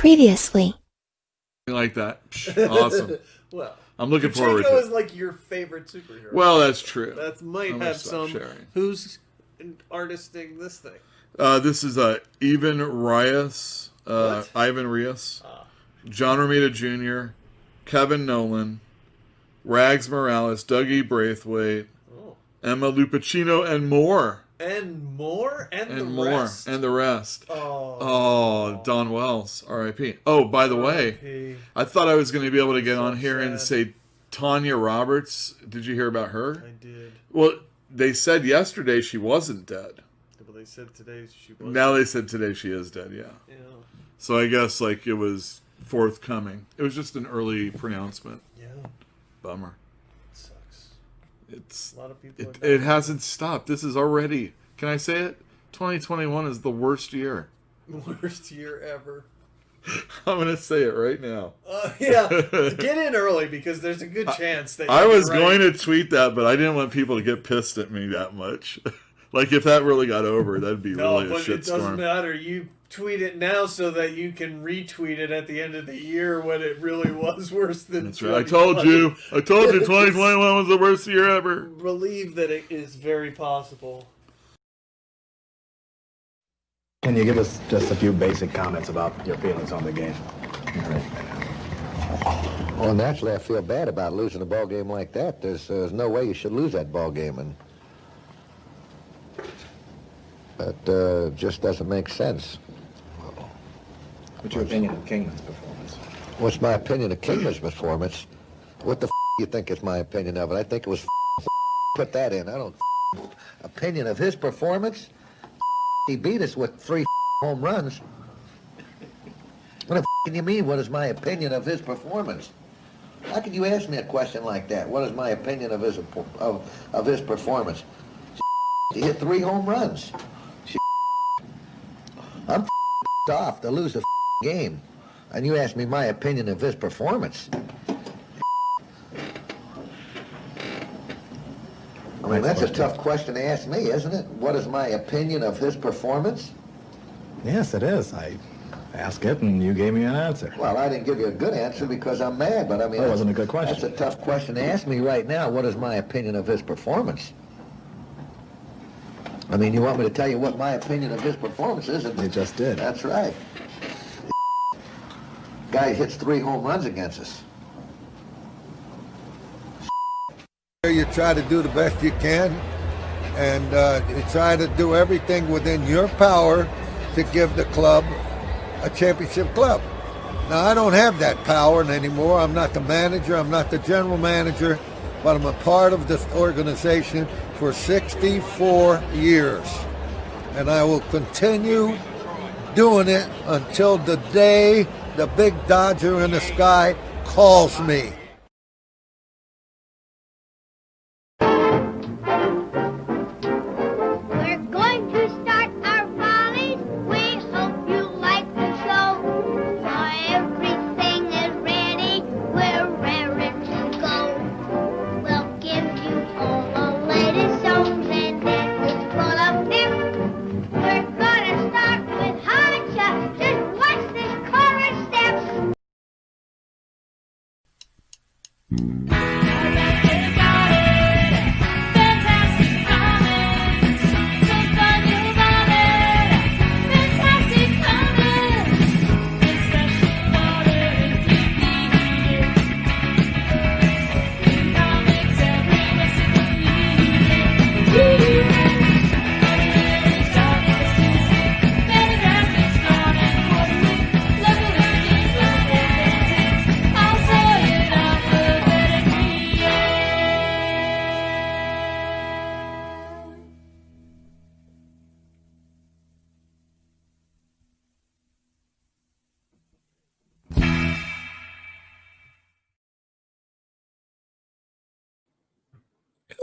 Previously. Like that. Awesome. Well, I'm looking forward to Pacheco it. is like your favorite superhero. Well, that's true. That might I'm gonna have stop some. sharing. Who's artisting this thing? This is Ivan Reyes. Ivan Reyes. John Romita Jr., Kevin Nolan, Rags Morales, Dougie Braithwaite, Emma Lupacino, and more. And more? And the more. rest? And the rest. Oh, Don Wells, R.I.P. Oh, by the way, I thought I was going to be able to get on here and say Tanya Roberts. Did you hear about her? I did. Well, they said yesterday she wasn't dead. But they said today she was. Now they said today she is dead, yeah. So I guess like it was forthcoming. It was just an early pronouncement. Yeah. Bummer. It sucks. It's a lot of people. It hasn't stopped. This is already. Can I say it? 2021 is the worst year. Worst year ever. I'm gonna say it right now. Yeah, get in early because there's a good chance that I was going to tweet that, but I didn't want people to get pissed at me that much. Like if that really got over, that'd be really a shitstorm. It doesn't matter. You tweet it now so that you can retweet it at the end of the year when it really was worse than. That's right. I told you 2021 was the worst year ever. Believe that it is very possible. Can you give us just a few basic comments about your feelings on the game? Well, naturally, I feel bad about losing a ball game like that. There's no way you should lose that ball game, and that just doesn't make sense. What's your opinion of Kingman's performance? What's my opinion of Kingman's performance? What the you think is my opinion of it? I think it was put that in. I don't opinion of his performance. He beat us with 3 home runs. What the can you mean? What is my opinion of his performance? How can you ask me a question like that? What is my opinion of his performance? He hit 3 home runs. I'm off to lose a game, and you ask me my opinion of his performance. I mean, that's a tough question to ask me, isn't it? What is my opinion of his performance? Yes, it is. I asked it, and you gave me an answer. Well, I didn't give you a good answer because I'm mad, but I mean... That wasn't a good question. That's a tough question to ask me right now. What is my opinion of his performance? I mean, you want me to tell you what my opinion of his performance is? You just did. That's right. Guy hits 3 home runs against us. You try to do the best you can, and you try to do everything within your power to give the club a championship club. Now, I don't have that power anymore. I'm not the manager. I'm not the general manager, but I'm a part of this organization for 64 years, and I will continue doing it until the day the big Dodger in the sky calls me.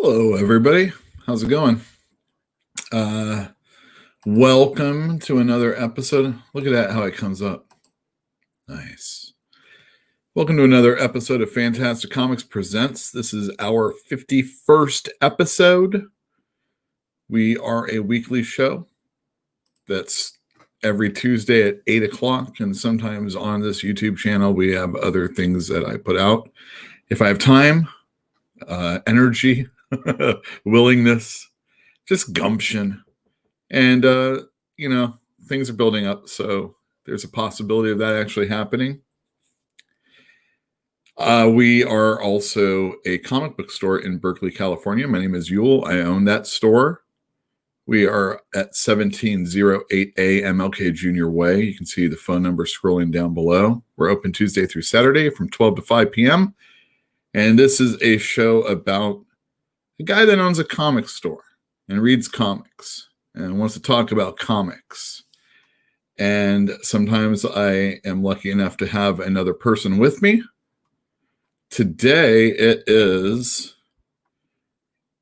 Hello, everybody. How's it going? Welcome to another episode. Look at that, how it comes up. Nice. Welcome to another episode of Fantastic Comics Presents. This is our 51st episode. We are a weekly show that's every Tuesday at 8 o'clock. And sometimes on this YouTube channel, we have other things that I put out. If I have time, energy, willingness, just gumption. And, things are building up. So there's a possibility of that actually happening. We are also a comic book store in Berkeley, California. My name is Uel. I own that store. We are at 1708A MLK Junior Way. You can see the phone number scrolling down below. We're open Tuesday through Saturday from 12 to 5 p.m. And this is a show about a guy that owns a comic store and reads comics and wants to talk about comics. And sometimes I am lucky enough to have another person with me. Today it is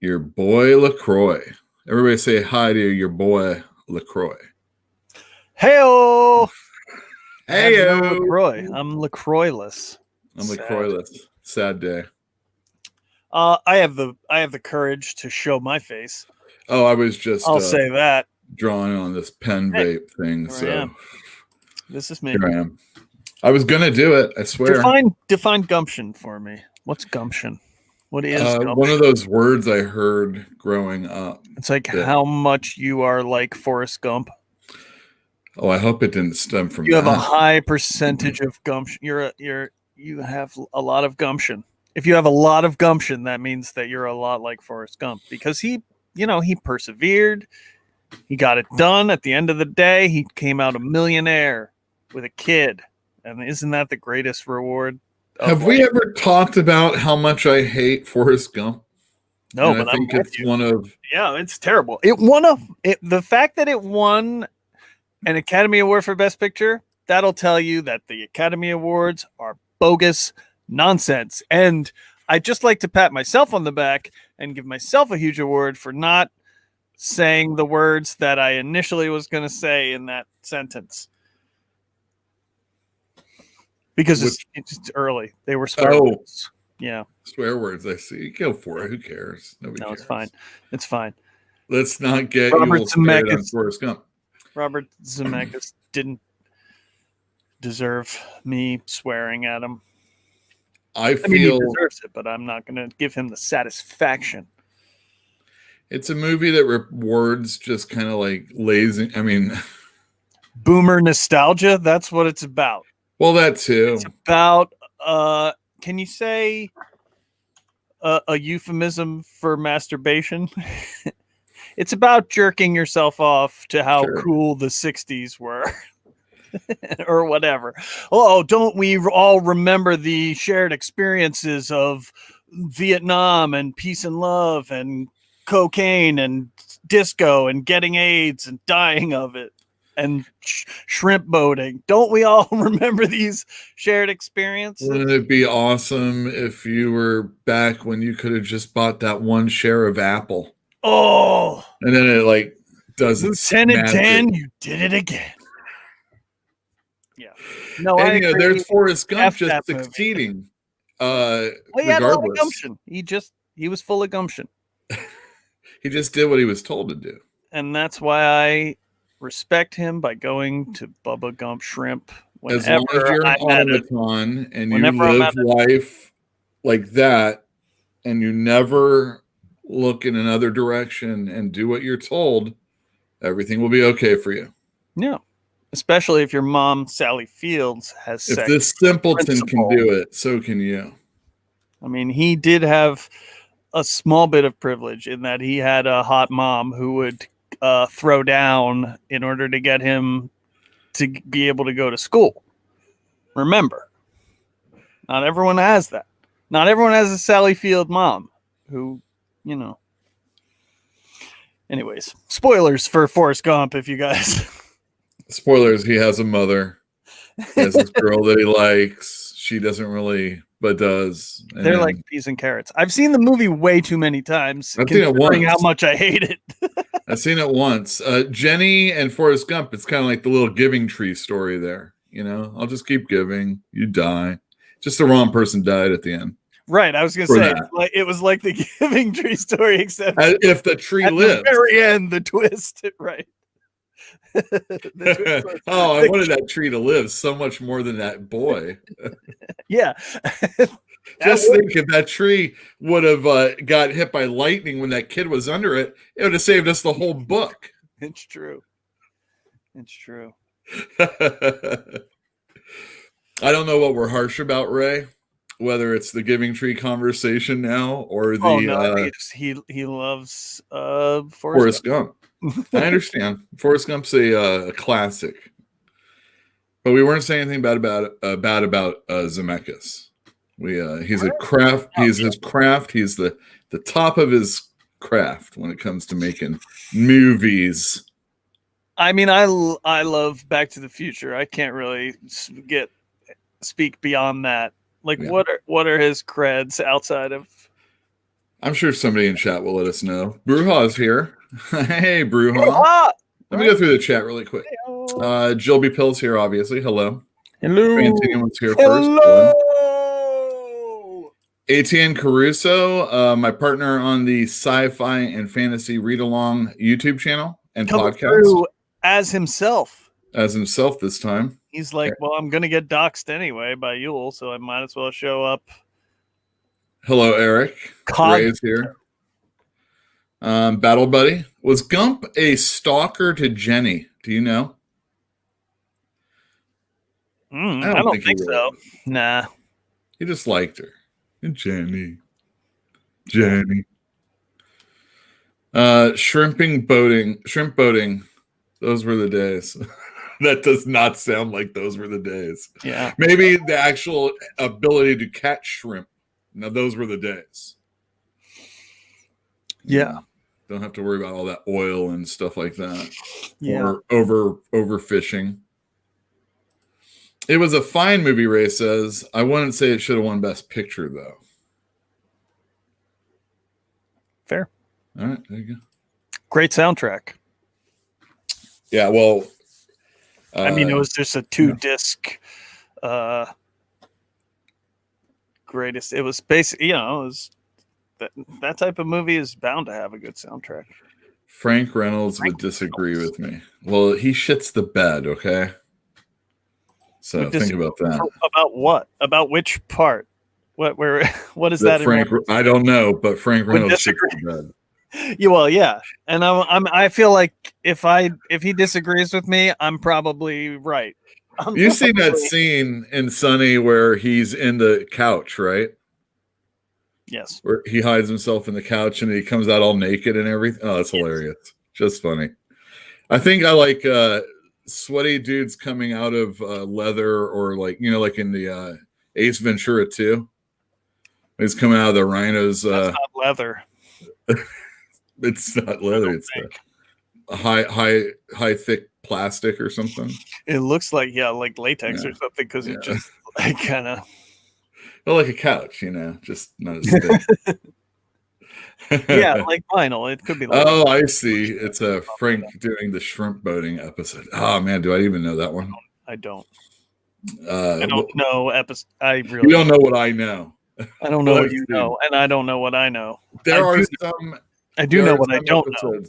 your boy LaCroix. Everybody say hi to your boy LaCroix. Heyo! Heyo! I'm LaCroix. I'm LaCroix-less. I'm LaCroix-less. Sad day. I have the courage to show my face. Oh, I was just I'll say that. drawing on this pen vape thing. Here I So am. This is me. here I am. I was gonna do it, I swear. Define gumption for me. What's gumption? What is gumption? One of those words I heard growing up. It's like how much you are like Forrest Gump. Oh, I hope it didn't stem from You have a that. high percentage of gumption. You have a lot of gumption. If you have a lot of gumption, that means that you're a lot like Forrest Gump because he persevered. He got it done. At the end of the day, he came out a millionaire with a kid. And isn't that the greatest reward? Have we ever talked about how much I hate Forrest Gump? No, And but I think I'm with it's you. one of Yeah, it's terrible. The fact that it won an Academy Award for Best Picture, that'll tell you that the Academy Awards are bogus nonsense. And I'd just like to pat myself on the back and give myself a huge award for not saying the words that I initially was going to say in that sentence. Because it's early. They were swear words. Yeah. Swear words, I see. Go for it. Who cares? Nobody cares. It's fine. It's fine. Let's not get Robert you scared on Zemeckis. Forrest Gump. Robert Zemeckis didn't deserve me swearing at him. I I mean, he feel deserves it, but I'm not going to give him the satisfaction. it's a movie that rewards just kind of like lazy. I mean, Boomer nostalgia, that's what it's about. well, that too. It's about, can you say a euphemism for masturbation? It's about jerking yourself off to how cool the 60s were. Or whatever. Oh, don't we all remember the shared experiences of Vietnam and peace and love and cocaine and disco and getting AIDS and dying of it and shrimp boating? Don't we all remember these shared experiences? Wouldn't it be awesome if you were back when you could have just bought that one share of Apple? Oh, And then it like does Lieutenant Dan, you did it again. Yeah. No, and there's Forrest Gump F just that movie. succeeding. He had a lot of Regardless. gumption. He was full of gumption. He just did what he was told to do. And that's why I respect him by going to Bubba Gump Shrimp As long as whenever you're an I'm at it. automaton and you Whenever I'm live at it. life like that and you never look in another direction and do what you're told, everything will be okay for you. Yeah. Especially if your mom, Sally Fields, has If sex. this simpleton principle. can do it, so can you. I mean, he did have a small bit of privilege in that he had a hot mom who would throw down in order to get him to be able to go to school. Remember, not everyone has that. Not everyone has a Sally Field mom who, Anyways, spoilers for Forrest Gump if you guys... Spoilers, he has a mother. He has this girl that he likes. She doesn't really, but does. And They're then- like peas and carrots. I've seen the movie way too many times. I've seen it considering once. how much I hate it. I've seen it once. Jenny and Forrest Gump, it's kind of like the little giving tree story there. I'll just keep giving. You die. Just the wrong person died at the end. Right. I was going to For say, that. it was like the Giving Tree story, except If the tree at lives. the very end, the twist. Right. Oh, I wanted that tree to live so much more than that boy. Yeah. Just think if that tree would have got hit by lightning when that kid was under it, it would have saved us the whole book. It's true. It's true. I don't know what we're harsh about, Ray. Whether it's the Giving Tree conversation now or the he loves Forrest Gump. I understand. Forrest Gump's a classic, but we weren't saying anything bad about Zemeckis. He's a craft. He's his craft. He's the top of his craft when it comes to making movies. I mean, I love Back to the Future. I can't really speak beyond that. Like, yeah. What are his creds outside of? I'm sure somebody in chat will let us know. Bruha's here. Hey, Bruha. Let me go through the chat really quick. Jill B. Pill's here, obviously. Hello. Hello. Fantinian was here first. ATN Caruso, my partner on the Sci-Fi and Fantasy Read-Along YouTube channel and podcast. As himself. As himself this time. He's like, well, I'm going to get doxxed anyway by Uel, so I might as well show up. Hello, Eric. Ray's here. Battle Buddy. Was Gump a stalker to Jenny? Do you know? I don't think so. Nah. He just liked her. Jenny. Shrimp boating. Those were the days. That does not sound like those were the days. Yeah. Maybe the actual ability to catch shrimp. Now, those were the days. Yeah. Don't have to worry about all that oil and stuff like that. Yeah. Or overfishing. It was a fine movie, Ray says. I wouldn't say it should have won Best Picture, though. Fair. All right, there you go. Great soundtrack. Yeah, well... I mean, it was just a 2-disc greatest. It was basically, it was that type of movie is bound to have a good soundtrack. Frank Reynolds would disagree with me. Well, he shits the bed, okay? So think about that. About what? About which part? What is that? Frank, I don't know, but Frank Reynolds shits the bed. Yeah, well, yeah, and I feel like if he disagrees with me, I'm probably right. You've seen that scene in Sunny where he's in the couch, right? Yes. Where he hides himself in the couch and he comes out all naked and everything. Oh, that's hilarious. Just funny. I think I like sweaty dudes coming out of leather, or like in the Ace Ventura 2. He's coming out of the rhinos. That's not leather. It's not leather. It's a high thick plastic or something. It looks like latex or something, because it just like kind of like a couch, just not as thick. Yeah, like vinyl. It could be. Oh, I see. It's a Frank doing the shrimp boating episode. Oh man, do I even know that one? I don't. I don't know episode. You don't know what I know. I don't know what you know, and I don't know what I know. I do know what I don't know.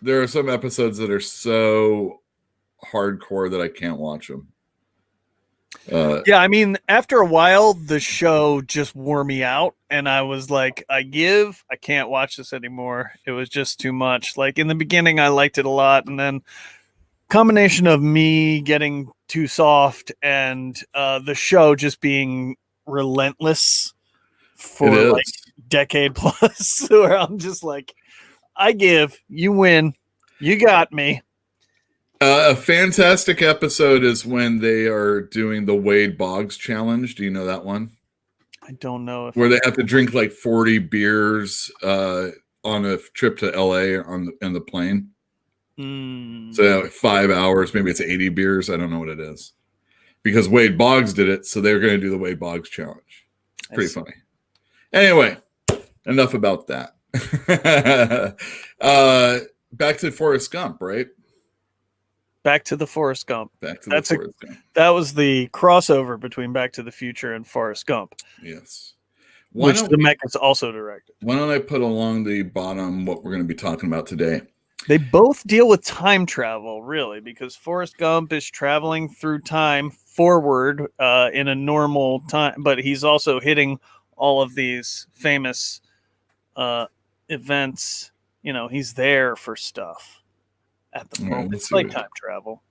There are some episodes that are so hardcore that I can't watch them. Yeah, I mean, after a while, the show just wore me out, and I was like, I can't watch this anymore. It was just too much. Like in the beginning, I liked it a lot, and then combination of me getting too soft and the show just being relentless for like decade plus, where I'm just like, I give, you win, you got me. A fantastic episode is when they are doing the Wade Boggs challenge. Do you know that one? I don't know. Where they have to drink like 40 beers on a trip to LA in the plane. So 5 hours, maybe it's 80 beers. I don't know what it is. Because Wade Boggs did it, so they're going to do the Wade Boggs challenge. It's pretty funny. Anyway, enough about that. Back to Forrest Gump, right? Back to the Forrest Gump. Forrest Gump. That was the crossover between Back to the Future and Forrest Gump. Yes. Which Zemeckis also directed. Why don't I put along the bottom what we're going to be talking about today? They both deal with time travel, really, because Forrest Gump is traveling through time forward in a normal time, but he's also hitting all of these famous events. You know, he's there for stuff at the moment. It's like time travel.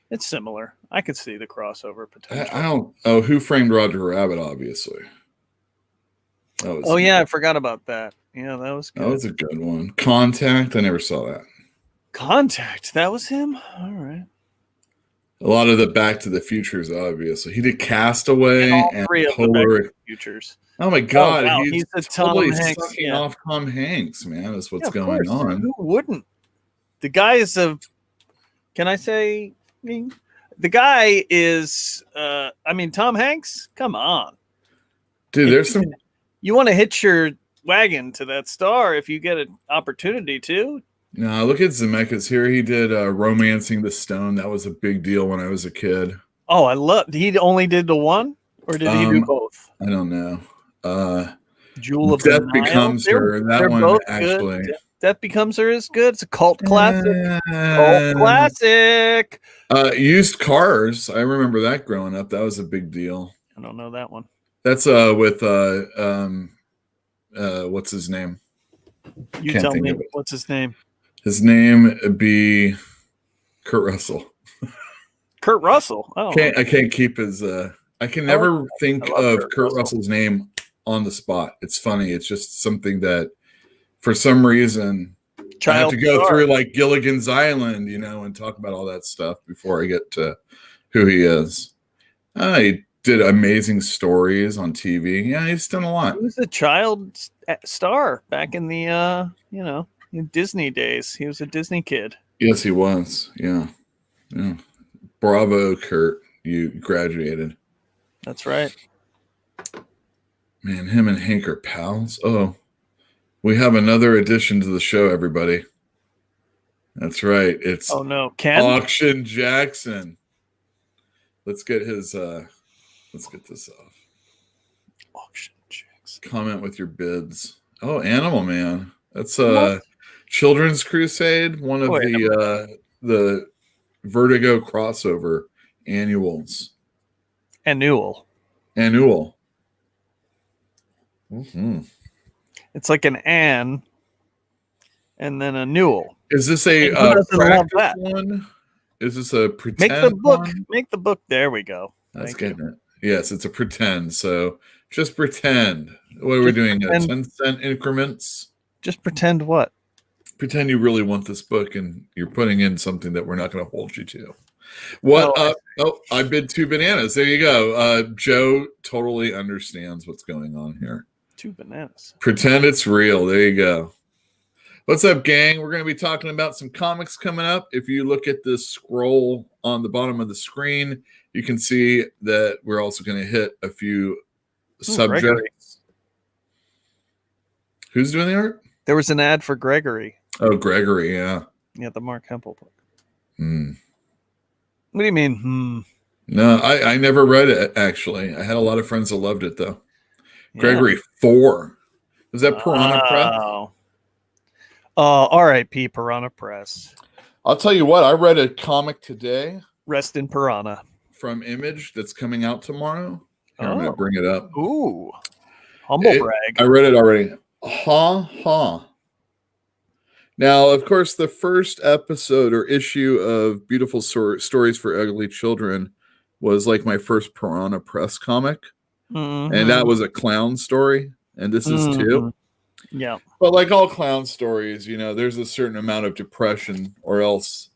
It's similar. I could see the crossover potential. I don't. Oh, Who Framed Roger Rabbit? Obviously. Yeah, I forgot about that. Yeah, that was good. That was a good one. Contact. I never saw that. Contact. That was him. All right. A lot of the Back to the Futures, obviously. He did Castaway and three of the Back to the Futures. Oh my God, wow. he's a totally Tom Hanks, sucking off Tom Hanks, man. That's what's going course. on. Who wouldn't? The guy is can I say? The guy is. Tom Hanks. Come on, dude. There's some. You want to hitch your wagon to that star if you get an opportunity to. No, look at Zemeckis here. He did Romancing the Stone. That was a big deal when I was a kid. Oh, I love. He only did the one, or did he do both? I don't know. Jewel of Death the Nile. Becomes Her. That one actually. Good. Death Becomes Her is good. It's a cult classic. Cult classic. Used Cars. I remember that growing up. That was a big deal. I don't know that one. That's with what's his name? You tell me. What's his name? His name be Kurt Russell. Kurt Russell. Oh, I can't keep his. I can never think of Kurt Russell's name on the spot. It's funny. It's just something that, for some reason, I have to go through like Gilligan's Island, and talk about all that stuff before I get to who he is. He did Amazing Stories on TV. Yeah, he's done a lot. He was a child star back in the in Disney days. He was a Disney kid. Yes, he was. Yeah. Bravo, Kurt. You graduated. That's right. Man, him and Hank are pals. Oh, we have another addition to the show, everybody. That's right. It's Ken Auction Jackson. Let's get his let's get this off. Auction Jackson. Comment with your bids. Oh, Animal Man. That's Children's Crusade, one of the Vertigo crossover annuals. Annual. Mm-hmm. It's like an and then a newel. Is this a practice one? Is this a pretend? Make the book. One? Make the book. There we go. That's getting it. Yes, it's a pretend. So just pretend. What are we doing? 10-cent increments? Just pretend what? Pretend you really want this book and you're putting in something that we're not going to hold you to. What? I bid 2 bananas. There you go. Joe totally understands what's going on here. 2 bananas. Pretend it's real. There you go. What's up, gang? We're going to be talking about some comics coming up. If you look at the scroll on the bottom of the screen, you can see that we're also going to hit a few subjects. Gregory. Who's doing the art? There was an ad for Gregory. Oh, Gregory, yeah. Yeah, the Mark Hempel book. Hmm. What do you mean? No, I never read it, actually. I had a lot of friends that loved it, though. Yeah. Gregory 4. Was that Piranha Press? R.I.P. Piranha Press. I'll tell you what, I read a comic today. Rest in Piranha. From Image that's coming out tomorrow. I'm going to bring it up. Ooh. Humble brag. I read it already. Ha. Now, of course, the first episode or issue of Beautiful Stories for Ugly Children was like my first Piranha Press comic. Mm-hmm. And that was a clown story. And this is too. Yeah. But like all clown stories, there's a certain amount of depression or else,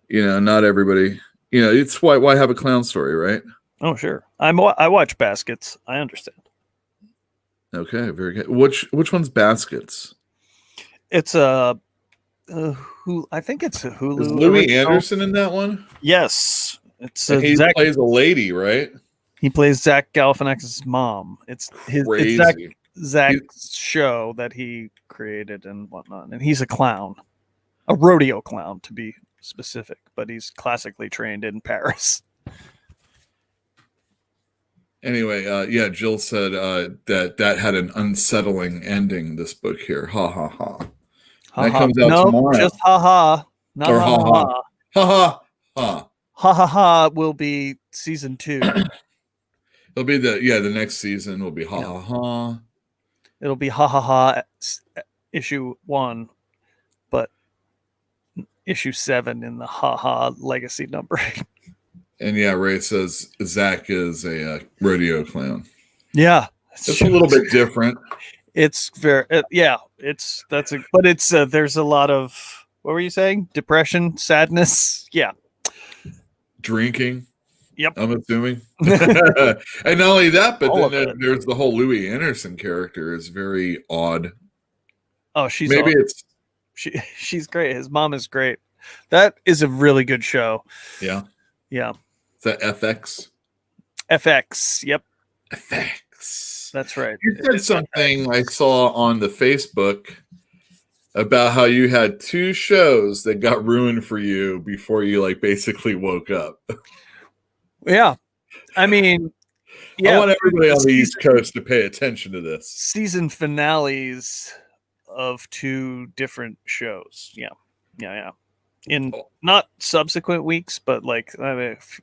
not everybody, it's why have a clown story, right? Oh, sure. I watch Baskets. I understand. Okay, very good. Which one's Baskets? It's I think it's a Hulu. Is Louis Anderson in that one? Yes. He plays a lady, right? He plays Zach Galifianakis' mom. It's Zach's show that he created and whatnot. And he's a clown, a rodeo clown to be specific, but he's classically trained in Paris. Anyway, Jill said that had an unsettling ending, this book here. Ha, ha, ha. That comes out no, tomorrow. just ha. Not Or ha ha. Ha ha ha. Ha ha ha will be season 2. It'll be the next season will be ha ha ha. It'll be ha ha ha issue 1, but issue 7 in the ha ha legacy numbering. And yeah, Ray says Zach is a rodeo clown. Yeah, it's a little bit different. It's very but it's there's a lot of, what were you saying? Depression, sadness. Yeah. Drinking. Yep. I'm assuming. And not only that, but All then there's the whole Louis Anderson character is very odd. Oh, she's maybe awesome. She's great. His mom is great. That is a really good show. Yeah. Yeah. Is that FX? FX. Yep. FX. That's right. You said something I saw on the Facebook about how you had 2 shows that got ruined for you before you like basically woke up. Yeah. I mean, yeah. I want everybody on the East Coast to pay attention to this. Season finales of 2 different shows. Yeah. In not subsequent weeks, but like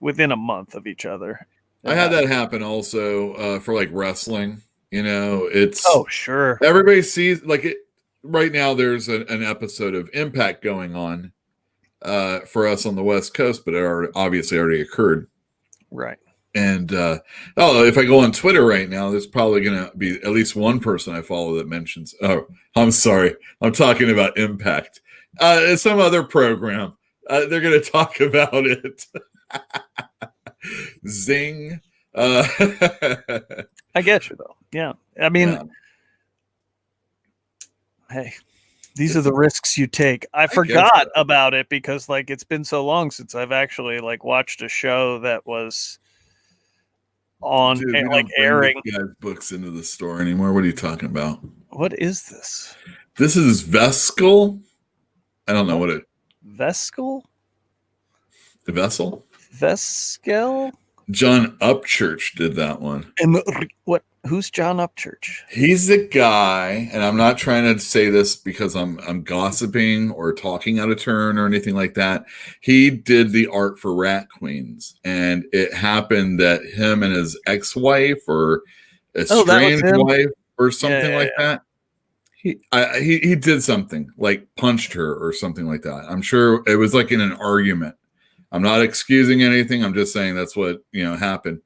within a month of each other. I had that happen also for like wrestling. It's sure. Everybody sees like it right now. There's an episode of Impact going on for us on the West Coast, but it obviously already occurred. Right. And if I go on Twitter right now, there's probably going to be at least one person I follow that mentions. Oh, I'm sorry, I'm talking about Impact. Some other program. They're going to talk about it. Zing. I get you though. Yeah. I mean, hey, these are the risks you take. I forgot about it because like it's been so long since I've actually like watched a show that was on airing. Books into the store anymore. What are you talking about? What is this? This is Vescal. I don't know what it. Vescal. The Vessel. Vescal. John Upchurch did that one. And what? Who's John Upchurch? He's the guy, and I'm not trying to say this because I'm gossiping or talking out of turn or anything like that. He did the art for Rat Queens, and it happened that him and his ex-wife or estranged wife or something like that. He did something like punched her or something like that. I'm sure it was like in an argument. I'm not excusing anything. I'm just saying that's what happened.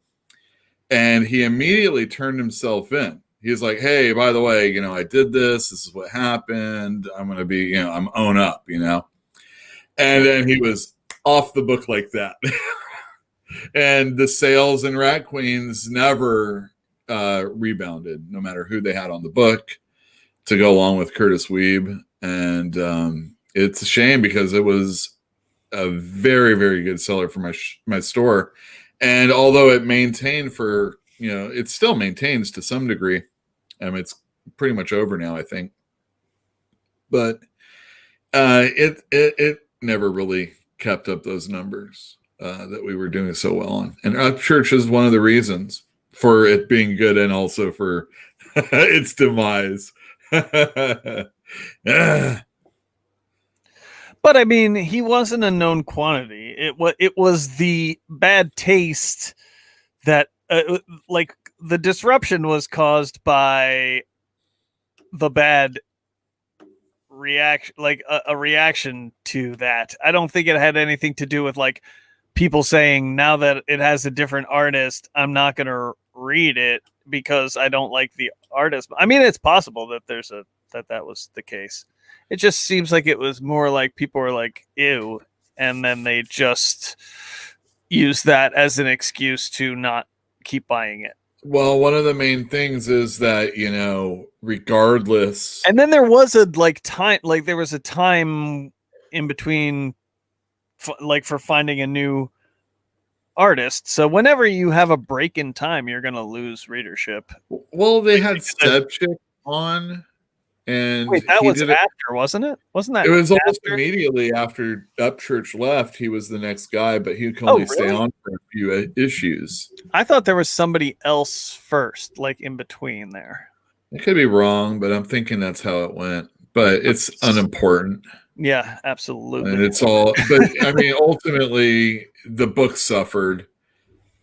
And he immediately turned himself in. He's like, hey, by the way, I did this. This is what happened. I'm going to be, I'm own up, And then he was off the book like that. And the sales in Rat Queens never rebounded, no matter who they had on the book to go along with Curtis Weeb. And it's a shame because it was a very, very good seller for my store. And although it maintained for, it still maintains to some degree. It's pretty much over now, I think. But it never really kept up those numbers that we were doing so well on. And Upchurch is one of the reasons for it being good and also for its demise. But I mean, he wasn't a known quantity. It was the bad taste that, like, the disruption was caused by the bad reaction, like a reaction to that. I don't think it had anything to do with like people saying now that it has a different artist, I'm not going to read it because I don't like the artist. I mean, it's possible that that was the case. It just seems like it was more like people were like, ew. And then they just use that as an excuse to not keep buying it. Well, one of the main things is that, regardless. And then there was a time in between for finding a new artist. So whenever you have a break in time, you're going to lose readership. Well, they had Stepchick on. And wait, that was after, wasn't it? Wasn't that? It was almost immediately after Upchurch left. He was the next guy, but he could only stay on for a few issues. I thought there was somebody else first, like in between there. I could be wrong, but I'm thinking that's how it went. but it's unimportant. Yeah, absolutely. And it's all, but I mean, ultimately, the book suffered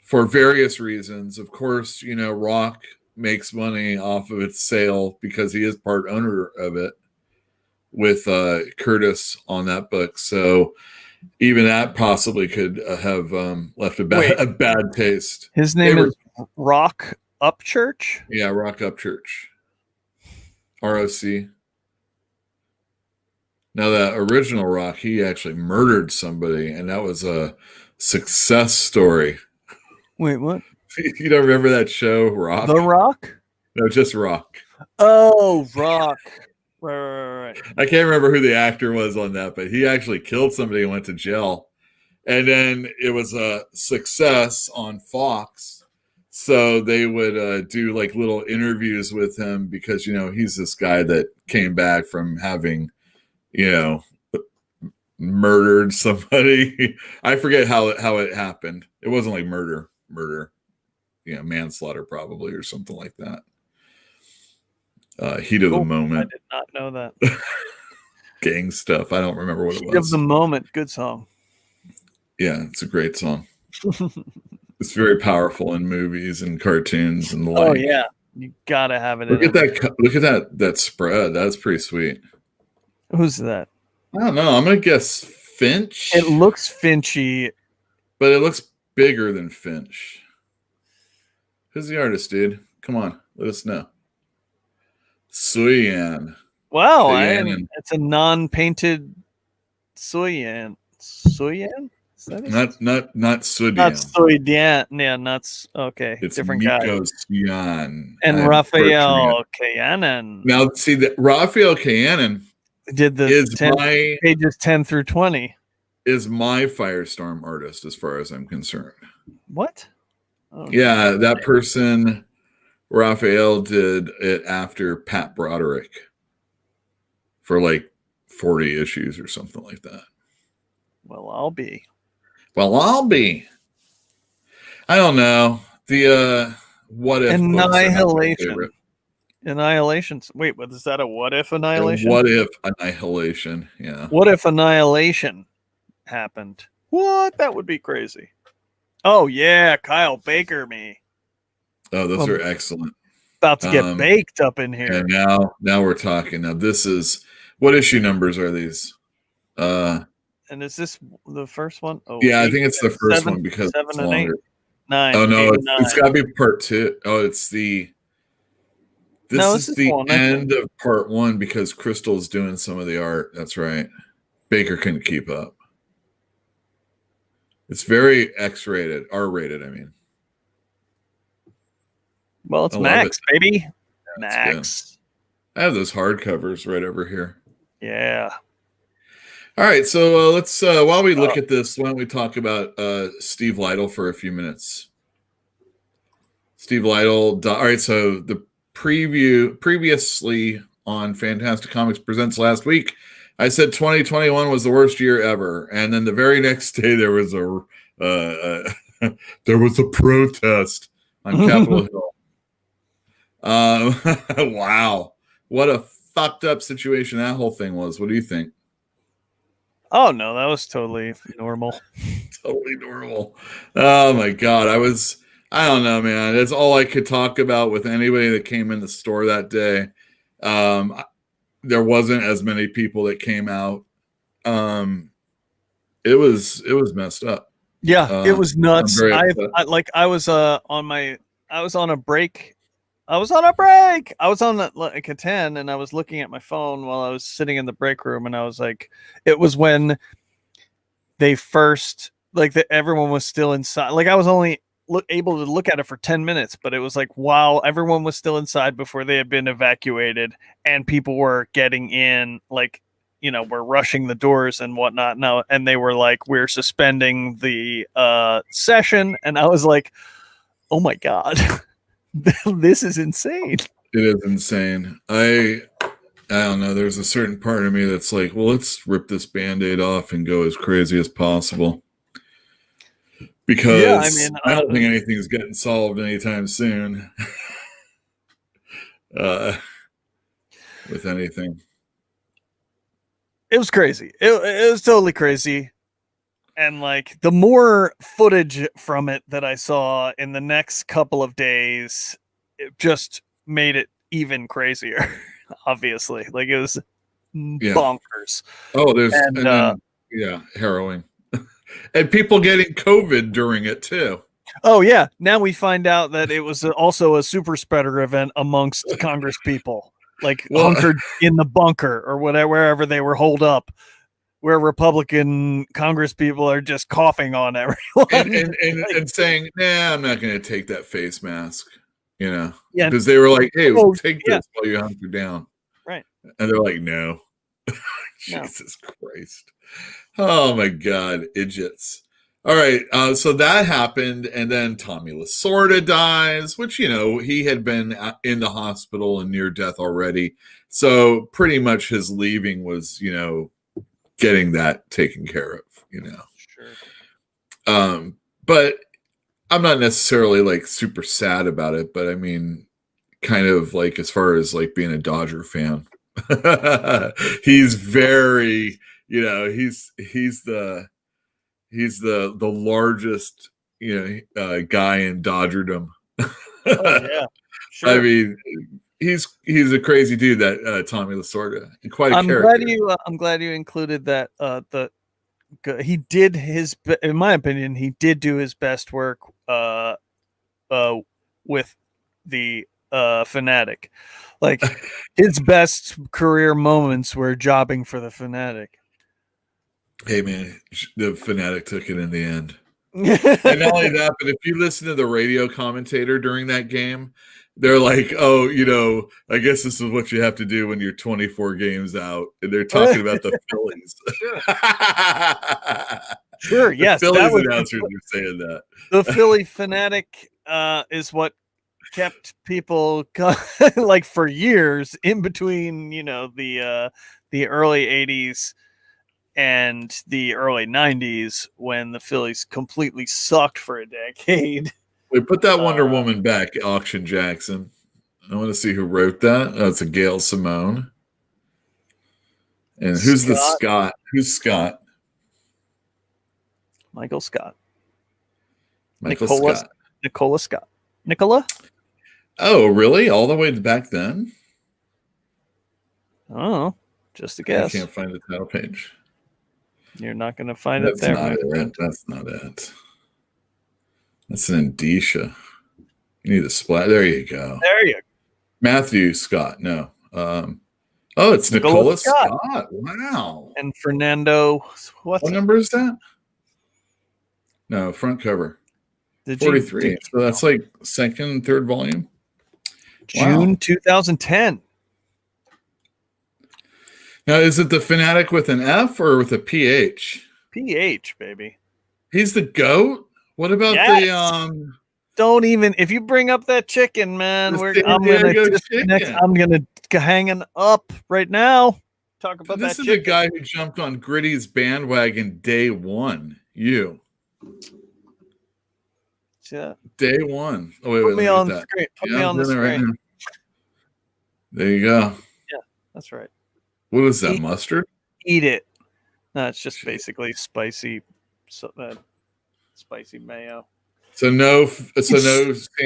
for various reasons. Of course, Rock makes money off of its sale because he is part owner of it with Curtis on that book. So even that possibly could have left a bad taste. His name is Rock Upchurch? Yeah, Rock Upchurch. ROC. Now, that original Rock, he actually murdered somebody, and that was a success story. Wait, what? You don't remember that show, Rock? The Rock? No, just Rock. Oh, Rock. Right. I can't remember who the actor was on that, but he actually killed somebody and went to jail. And then it was a success on Fox. So they would do like little interviews with him because, he's this guy that came back from having, murdered somebody. I forget how it happened. It wasn't like murder, manslaughter probably or something like that. Heat of the moment. I did not know that. Gang stuff. I don't remember what it was. Heat of the moment. Good song. Yeah, it's a great song. It's very powerful in movies and cartoons and the like. Oh yeah, you gotta have it. Look at that spread. That's pretty sweet. Who's that? I don't know. I'm gonna guess Finch. It looks Finchy, but it looks bigger than Finch. Who's the artist, dude? Come on, let us know. Suyan. Wow, it's a non-painted Suyan. Suyan? Not Suyan. Not Suyan. Yeah, okay. It's different Miko guy. Suyan. And Raphael Kayanan. Now, see that Raphael Kayanan did pages 10 through 20. Is my Firestorm artist as far as I'm concerned. What? Yeah, that person, Raphael, did it after Pat Broderick for like 40 issues or something like that. Well, I'll be. I don't know. The What If Annihilation. Annihilation. Wait, what is that? A What If Annihilation? What If Annihilation? Yeah. What if Annihilation happened? What? That would be crazy. Oh yeah, Kyle Baker me. Oh, those are excellent. About to get baked up in here. And now we're talking. Now this is, what issue numbers are these? And is this the first one? Oh, yeah, I think it's the first one because it's longer. 9. Oh no, it's got to be part 2. Oh, it's the. This is the end of part 1 because Crystal's doing some of the art. That's right. Baker couldn't keep up. It's very X-rated, R-rated. I mean. Well, it's Max, baby. Yeah, Max. I have those hardcovers right over here. Yeah. All right, so let's while we look at this, why don't we talk about Steve Lytle for a few minutes? Steve Lytle. All right, so the previously on Fantastic Comics Presents last week, I said 2021 was the worst year ever, and then the very next day there was a protest on Capitol Hill. Wow, what a fucked up situation that whole thing was. What do you think? Oh no, that was totally normal. Totally normal. Oh my god, I don't know, man. That's all I could talk about with anybody that came in the store that day. There wasn't as many people that came out. It was messed up. Yeah, it was nuts. I was on a break. I was on like a 10 and I was looking at my phone while I was sitting in the break room, and I was like, it was when they first, like, everyone was still inside. Like, I was only able to look at it for 10 minutes, but it was like while everyone was still inside before they had been evacuated and people were getting in, like, we're rushing the doors and whatnot now, and they were like, we're suspending the session, and I was like, oh my god. This is insane. It is insane. I don't know. There's a certain part of me that's like, well, let's rip this Band-Aid off and go as crazy as possible. Because I don't think anything's getting solved anytime soon. With anything. It was crazy. It was totally crazy. And like the more footage from it that I saw in the next couple of days, it just made it even crazier. Obviously, like it was bonkers. Oh, there's and harrowing, and people getting COVID during it too. Oh yeah, now we find out that it was also a super spreader event amongst Congress people, like hunkered in the bunker or whatever, wherever they were holed up, where Republican Congress people are just coughing on everyone and saying, "Nah, I'm not going to take that face mask," Yeah, because they were like, "Hey, take this while you hunker down," right? And they're like, "No." Jesus Christ! Oh my God, idiots! All right, so that happened, and then Tommy Lasorda dies, which he had been in the hospital and near death already. So pretty much his leaving was, getting that taken care of. Sure. But I'm not necessarily like super sad about it. But I mean, kind of like as far as like being a Dodger fan, he's very, he's the largest guy in Dodgerdom. Oh yeah, sure. I mean, he's a crazy dude, that Tommy Lasorda. Quite a character. I'm glad you included that. He did in my opinion, he did do his best work with the Fanatic. Like his best career moments were jobbing for the Fanatic. Hey man, the Fanatic took it in the end. And not only that, but if you listen to the radio commentator during that game, they're like, "Oh, I guess this is what you have to do when you're 24 games out." And they're talking about the Phillies. Sure, yes. The Phillies announcers are saying that. The Philly Fanatic is what kept people like for years in between, the early 80s and the early 90s when the Phillies completely sucked for a decade. We put that Wonder Woman back, Auction Jackson. I want to see who wrote that. Oh, it's a Gail Simone. And who's the Scott? Who's Scott? Michael Scott. Nicola Scott. Nicola? Oh, really? All the way back then? Oh, just a guess. I can't find the title page. You're not going to find it there. That's not it. That's an indicia. You need a splat. There you go. There you go. Matthew Scott. No. It's Nicola Scott. Wow. And Fernando. What number is that? No, front cover. 43. So that's like second, third volume. June 2010. Now, is it the Fanatic with an F or with a PH? PH, baby. He's the GOAT? What about the Don't even, if you bring up that chicken, man, I'm gonna hang it up right now. Talk about this that. This is the guy who jumped on Gritty's bandwagon day one. Yeah. Day one. Oh, wait, Put me on the screen. Put me on the screen. Right now. There you go. Yeah, that's right. What is that? Mustard? Eat it. No, it's just basically spicy, spicy mayo. So no San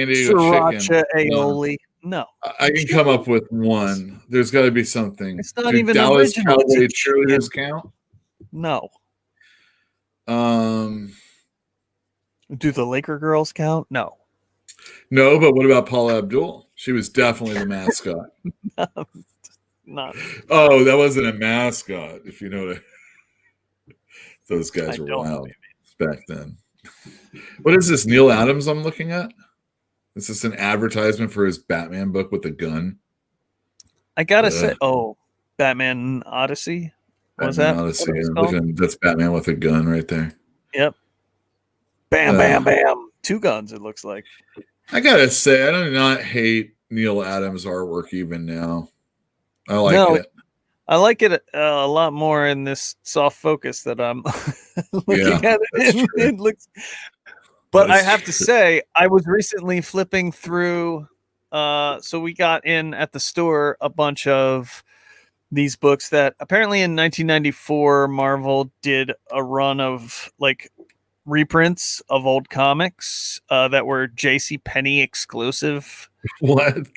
Diego sriracha aioli. No, I can come up with one. There's got to be something. It's not even Dallas original. Cowboy cheerleaders count? No. Do the Laker girls count? No. No, but what about Paula Abdul? She was definitely the mascot. Not. Oh, that wasn't a mascot, if you know what those guys were wild back then. What is this, Neil Adams I'm looking at? Is this an advertisement for his Batman book with a gun? I gotta say, Batman Odyssey? Was that? Odyssey. That's Batman with a gun right there. Yep. Bam, bam, bam. Two guns, it looks like. I gotta say, I do not hate Neil Adams' artwork even now. I like it. I like it a lot more in this soft focus that I'm looking at it. It looks. But I have to say, I was recently flipping through. So we got in at the store a bunch of these books that apparently in 1994 Marvel did a run of like reprints of old comics that were J.C. Penney exclusive. What?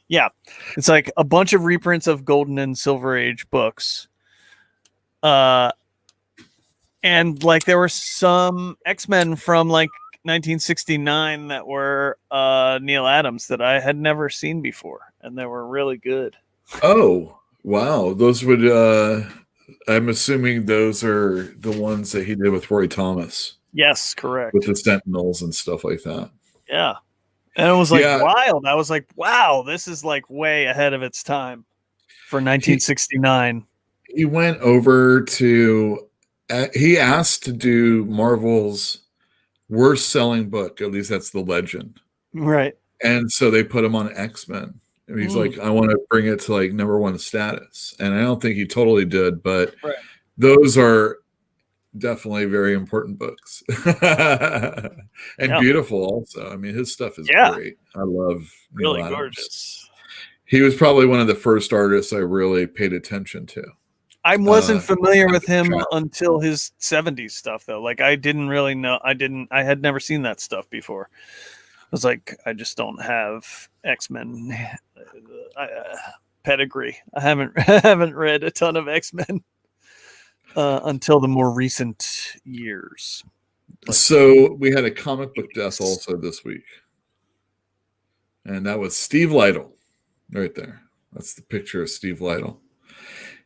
Yeah, it's like a bunch of reprints of Golden and Silver Age books. And like there were some X-Men from like 1969 that were Neil Adams that I had never seen before, and they were really good. Oh, wow. Those would I'm assuming those are the ones that he did with Roy Thomas. Yes, correct. With the Sentinels and stuff like that. Yeah. And it was like wild. I was like, wow, this is like way ahead of its time for 1969. He went over to he asked to do Marvel's worst selling book. At least that's the legend. Right. And so they put him on X-Men. And he's like, I want to bring it to like #1 status. And I don't think he totally did, but those are definitely very important books. And beautiful also. I mean, his stuff is great. I love really Neil Adams. Gorgeous. He was probably one of the first artists I really paid attention to. I wasn't familiar with him until his 70s stuff though. Like I didn't really know. I had never seen that stuff before. I was like, I just don't have X-Men pedigree. I haven't read a ton of X-Men until the more recent years. So we had a comic book death also this week, and that was Steve Lytle, right there. That's the picture of Steve Lytle.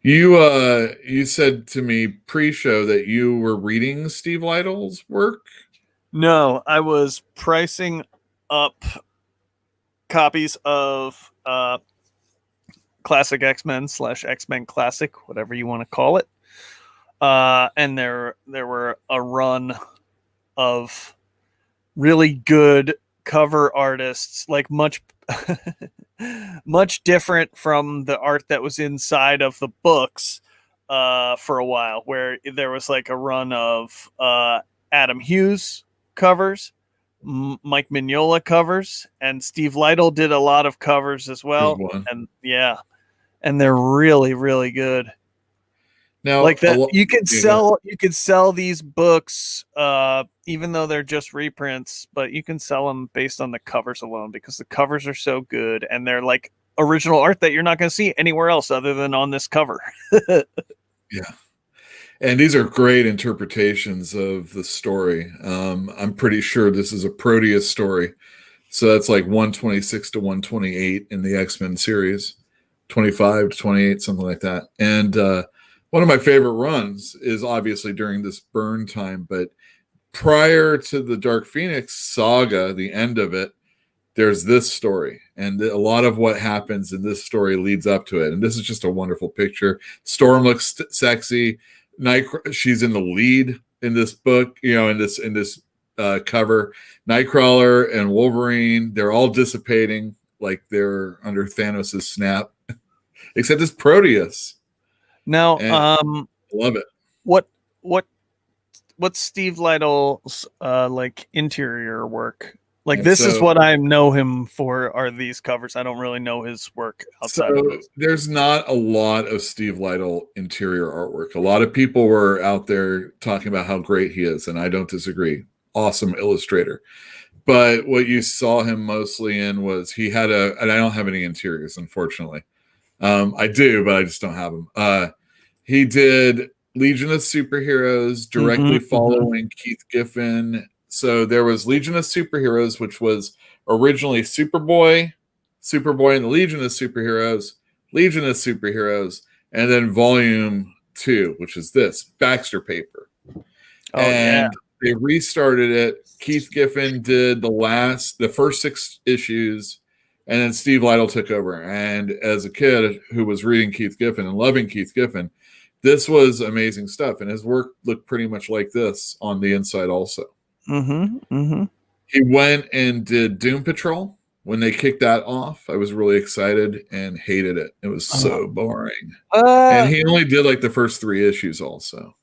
You said to me pre-show that you were reading Steve Lytle's work. No, I was pricing up copies of Classic X-Men / X-Men Classic, whatever you want to call it. And there were a run of really good cover artists, like much different from the art that was inside of the books for a while, where there was like a run of Adam Hughes covers, Mike Mignola covers, and Steve Lytle did a lot of covers as well. And and they're really, really good. Now, like that, you could sell these books, even though they're just reprints, but you can sell them based on the covers alone because the covers are so good and they're like original art that you're not going to see anywhere else other than on this cover. Yeah. And these are great interpretations of the story. I'm pretty sure this is a Proteus story. So that's like 126 to 128 in the X-Men series, 25 to 28, something like that. And one of my favorite runs is obviously during this Byrne time, but prior to the Dark Phoenix saga, the end of it, there's this story. And a lot of what happens in this story leads up to it. And this is just a wonderful picture. Storm looks sexy. She's in the lead in this book, in this cover. Nightcrawler and Wolverine, they're all dissipating like they're under Thanos' snap, except it's Proteus. Now, love it. What's Steve Lytle's like interior work? Like this is what I know him for, are these covers. I don't really know his work outside of this. There's not a lot of Steve Lytle interior artwork. A lot of people were out there talking about how great he is, and I don't disagree. Awesome illustrator. But what you saw him mostly in was he had and I don't have any interiors, unfortunately. I do, but I just don't have them. He did Legion of Superheroes directly following Keith Giffen. So there was Legion of Superheroes, which was originally Superboy and the Legion of Superheroes, and then Volume 2, which is this, Baxter paper. They restarted it. Keith Giffen did the first 6 issues, and then Steve Lytle took over. And as a kid who was reading Keith Giffen and loving Keith Giffen, this was amazing stuff. And his work looked pretty much like this on the inside also. He went and did Doom Patrol. When they kicked that off, I was really excited and hated it. It was so boring. And he only did like the first 3 issues also.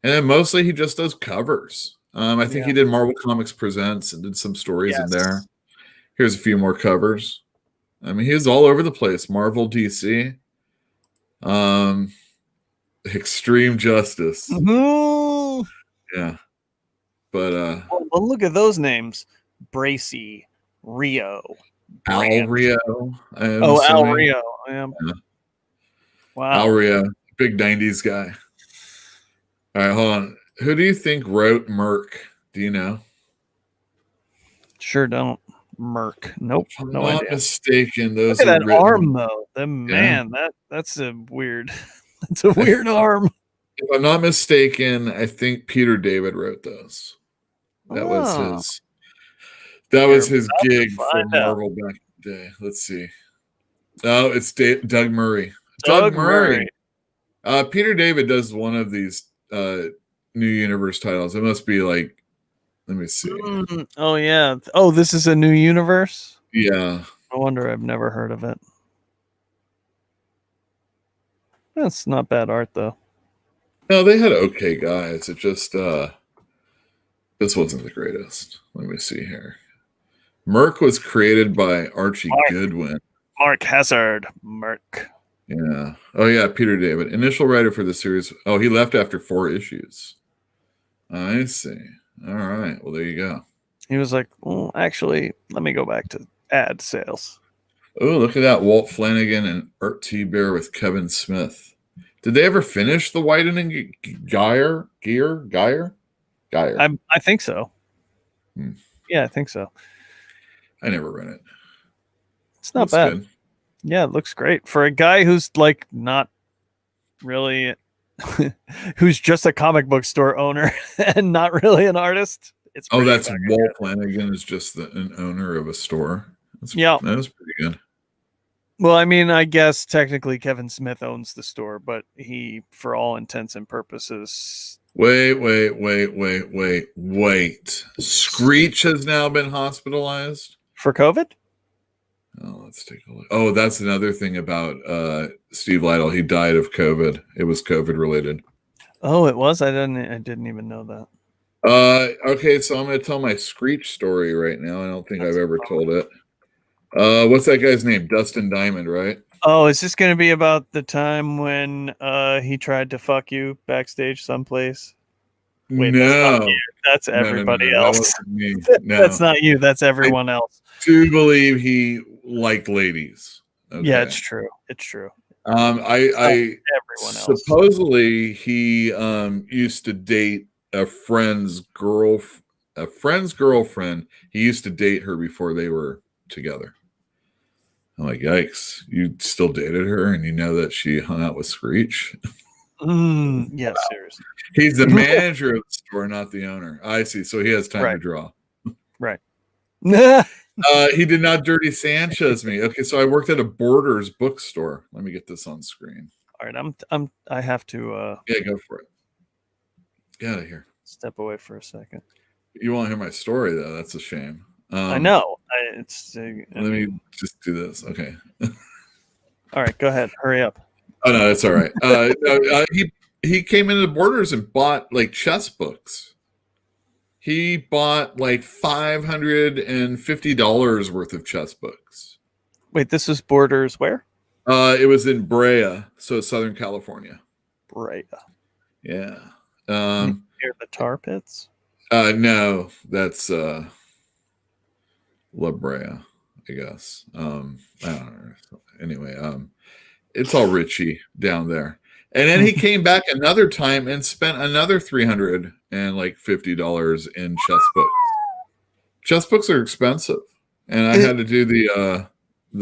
And then mostly he just does covers. I think he did Marvel Comics Presents and did some stories in there. Here's a few more covers. I mean, he was all over the place. Marvel, DC, Extreme Justice. Mm-hmm. Yeah. But well, look at those names. Bracy, Rio, Al Branch. Rio. Al Rio. Yeah. Wow. Al Rio, big 90s guy. All right, hold on. Who do you think wrote Merc? Do you know? Sure don't. Merc. Nope. If I'm no not idea. mistaken, those Look at are that written. arm though. Man, that's a weird that's a weird arm. If I'm not mistaken, I think Peter David wrote those. That was his gig for Marvel back in the day. Let's see. Oh, it's Doug Murray. Doug Murray. Peter David does one of these New Universe titles. It must be like, let me see. Oh yeah. Oh, this is a New Universe? Yeah. No wonder I've never heard of it. That's not bad art though. No, they had okay guys. It just this wasn't the greatest. Let me see here. Merc was created by Archie Goodwin. Mark Hazard. Merc. Yeah. Oh yeah, Peter David. Initial writer for the series. Oh, he left after 4 issues. I see. All right. Well, there you go. He was like, well, actually, let me go back to ad sales. Oh, look at that. Walt Flanagan and Art T. Bear with Kevin Smith. Did they ever finish the Whiten and Geyer? I think so. Yeah, I think so. I never read it. It's not bad. Good. Yeah, it looks great for a guy who's like not really, who's just a comic book store owner and not really an artist. It's that's Walt Flanagan is just an owner of a store. That was pretty good. Well, I mean, I guess technically Kevin Smith owns the store, but he, for all intents and purposes. Wait. Screech has now been hospitalized for COVID? Oh, let's take a look. Oh, that's another thing about Steve Lytle. He died of COVID. It was COVID related. Oh, it was? I didn't even know that. Okay, so I'm going to tell my Screech story right now. I don't think I've ever told it. What's that guy's name? Dustin Diamond, right? Oh, is this going to be about the time when he tried to fuck you backstage someplace? Wait, no, that's everybody else. That wasn't me. No. That's not you. That's everyone else. I do believe he liked ladies. Okay. Yeah, it's true. It's true. I supposedly he used to date a friend's girlfriend. He used to date her before they were together. I'm like, yikes! You still dated her, and you know that she hung out with Screech. Yeah, seriously. He's the manager of the store, not the owner. I see. So he has time to draw. Right. He did not dirty Sanchez me. Okay, so I worked at a Borders bookstore. Let me get this on screen. All right, I have to. Yeah, go for it. Get out of here. Step away for a second. You won't hear my story though. That's a shame. I know. Let me just do this. Okay. All right, go ahead. Hurry up. Oh no, that's all right. He came into Borders and bought like chess books. He bought like $550 worth of chess books. Wait, this is Borders where? It was in Brea, so Southern California. Brea. Yeah. Near the tar pits? No, that's La Brea, I guess. I don't know. Anyway, it's all Richie down there. And then he came back another time and spent another $350 in chess books. Chess books are expensive, and I had to do the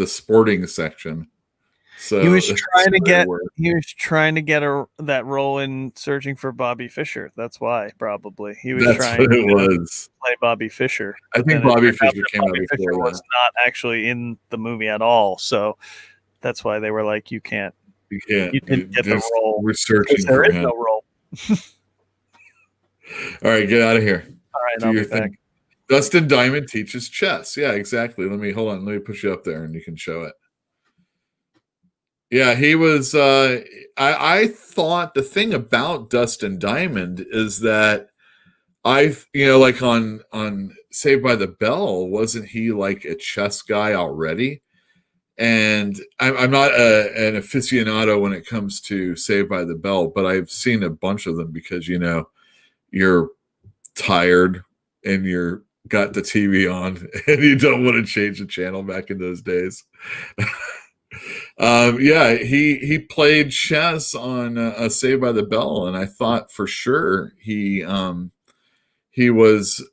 sporting section. So he was trying to get that role in Searching for Bobby Fischer. That's why probably he was trying to play Bobby Fischer. I think Bobby Fischer came out before Fischer was not actually in the movie at all, so that's why they were like, "You can't. You didn't get the role. We're searching for him. There is no role." All right, get out of here. All right, I'll be back. Dustin Diamond teaches chess. Yeah, exactly. Let me push you up there, and you can show it. Yeah, he was. I thought the thing about Dustin Diamond is that like on Saved by the Bell, wasn't he like a chess guy already? And I'm not an aficionado when it comes to Saved by the Bell, but I've seen a bunch of them because, you're tired and you're got the TV on and you don't want to change the channel back in those days. He played chess on Saved by the Bell, and I thought for sure he was,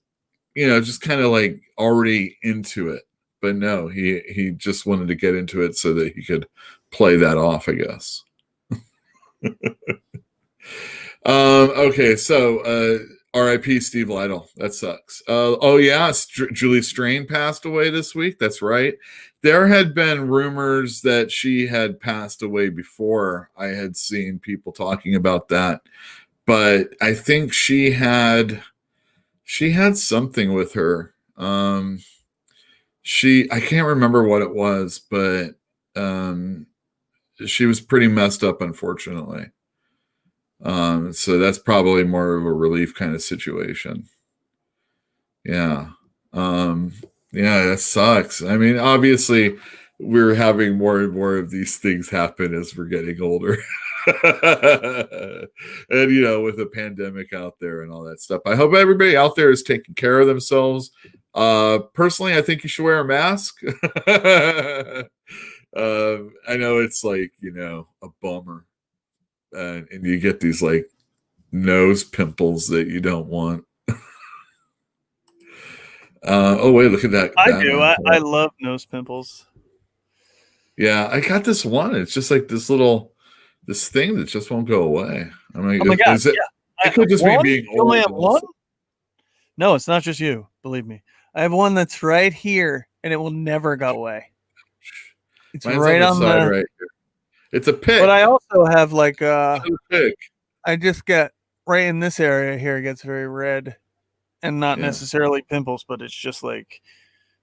just kind of like already into it. But no, he just wanted to get into it so that he could play that off, I guess. Okay, so R.I.P. Steve Lytle. That sucks. Julie Strain passed away this week. That's right. There had been rumors that she had passed away before. I had seen people talking about that, but I think she had something with her. I can't remember what it was, but she was pretty messed up, unfortunately. So that's probably more of a relief kind of situation. Yeah. That sucks. I mean, obviously we're having more and more of these things happen as we're getting older. And with the pandemic out there and all that stuff, I hope everybody out there is taking care of themselves. Personally, I think you should wear a mask. I know it's like, a bummer, and you get these like nose pimples that you don't want. Oh wait, look at that. I do. I love nose pimples. Yeah, I got this one. It's just like this thing that just won't go away. I mean, oh my God, it could just be being old. Only have one? No, it's not just you. Believe me. I have one that's right here, and it will never go away. It's Mine's right on the side right here. It's a pick. But I also have like pick. I just get right in this area here. It gets very red, and not necessarily pimples, but it's just like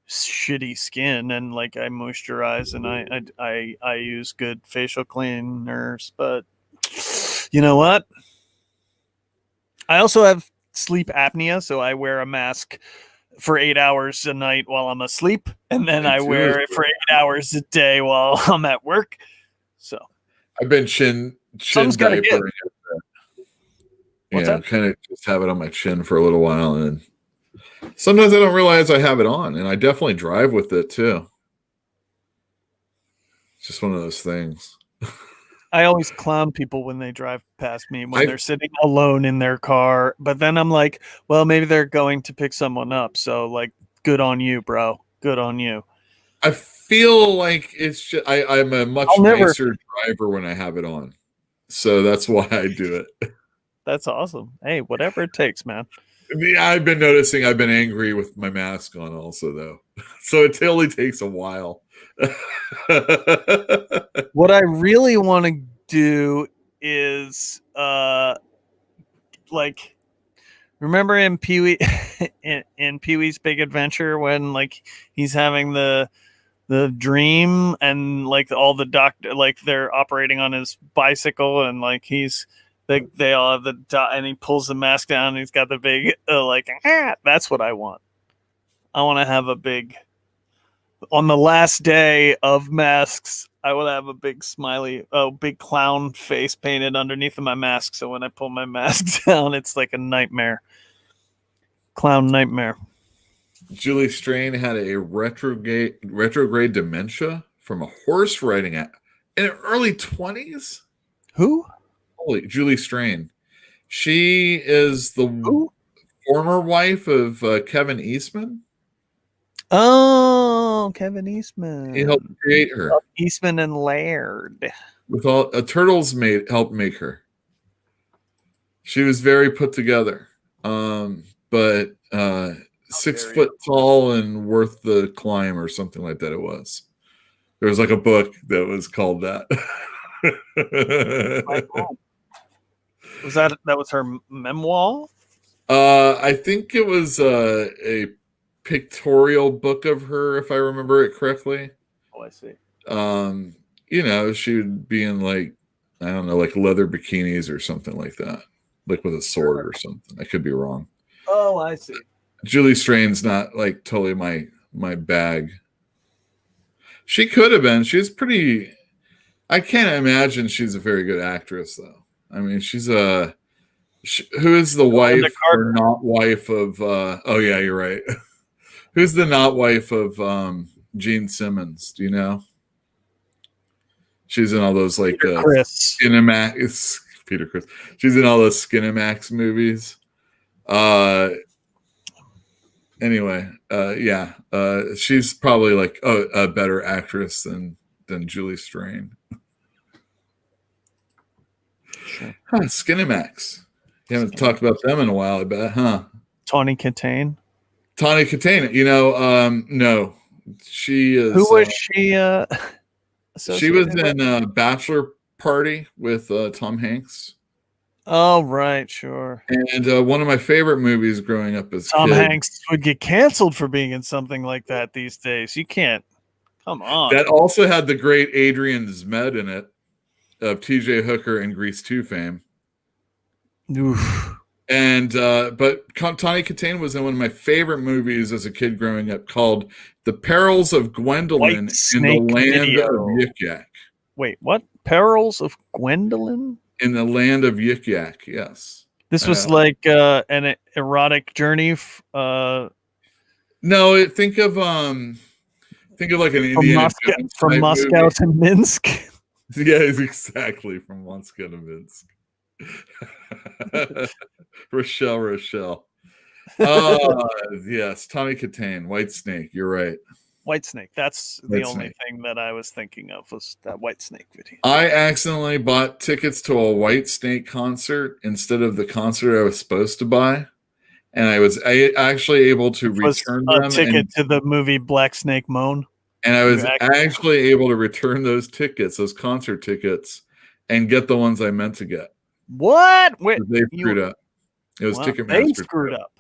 shitty skin, and like I moisturize and I use good facial cleaners, but you know what? I also have sleep apnea, so I wear a mask for 8 hours a night while I'm asleep, and then I wear it for 8 hours a day while I'm at work. So I've been chin diapering. Kind of just have it on my chin for a little while, and sometimes I don't realize I have it on, and I definitely drive with it too. It's just one of those things. I always clown people when they drive past me when they're sitting alone in their car, but then I'm like, well, maybe they're going to pick someone up, so like, good on you, bro. Good on you. I feel like it's just, I'm a much nicer driver when I have it on, so that's why I do it. That's awesome. Hey, whatever it takes, man. Yeah, I've been noticing I've been angry with my mask on also, though. So it only takes a while. What I really want to do is like, remember in Pee-wee in Pee-wee's Big Adventure when like he's having the dream and like all the doctor, like they're operating on his bicycle and like they all have and he pulls the mask down and he's got the big that's what I want. I want to have a big, on the last day of masks, I would have a big big clown face painted underneath of my mask. So when I pull my mask down, it's like a nightmare. Clown nightmare. Julie Strain had a retrograde dementia from a horse riding in her early 20s. Who? Holy, Julie Strain. She is the former wife of Kevin Eastman. Oh, Kevin Eastman. He helped create her. Eastman and Laird. With all Turtles helped make her. She was very put together. But 6 foot tall and worth the climb or something like that it was. There was like a book that was called that. Was that was her memoir? I think it was a pictorial book of her, if I remember it correctly. Oh, I see. She would be in like, I don't know, like leather bikinis or something like that, like with a sword or something. I could be wrong. Oh, I see. Julie Strain's not like totally my bag. She could have been. She's pretty. I can't imagine she's a very good actress, though. I mean, she's a. Who is the wife or not wife of? Oh yeah, you're right. Who's the not wife of Gene Simmons? Do you know? She's in all those like Skinemax. Peter Chris. She's in all those Skinemax movies. Anyway, yeah, she's probably like a better actress than Julie Strain. Sure. Skinemax. You haven't talked about them in a while, I bet, huh? Tawny Katane. Tawny Katane. You know, no, she is. Who was she? She was in Bachelor Party with Tom Hanks. Oh, right, sure. And one of my favorite movies growing up as Tom Hanks would get canceled for being in something like that these days. You can't. Come on. That also had the great Adrian Zmed in it, of T.J. Hooker and Grease 2 fame. Oof. And but Tawny Katane was in one of my favorite movies as a kid growing up, called "The Perils of Gwendolyn in the Land of Yik Yak." Wait, what? Perils of Gwendolyn? In the Land of Yik Yak, yes. This was like an erotic journey. No, think of like an Indiana Jones from Moscow to Minsk. Yeah, exactly, from Moscow to Minsk. Rochelle. Yes, Tawny Katane, White Snake. You're right. White Snake. That's the only thing that I was thinking of was that White Snake video. I accidentally bought tickets to a White Snake concert instead of the concert I was supposed to buy, and I was actually able to return them. A ticket to the movie Black Snake Moan. And I was actually able to return those tickets, those concert tickets, and get the ones I meant to get. What? Wait, they screwed up. It was Ticketmaster. They screwed up.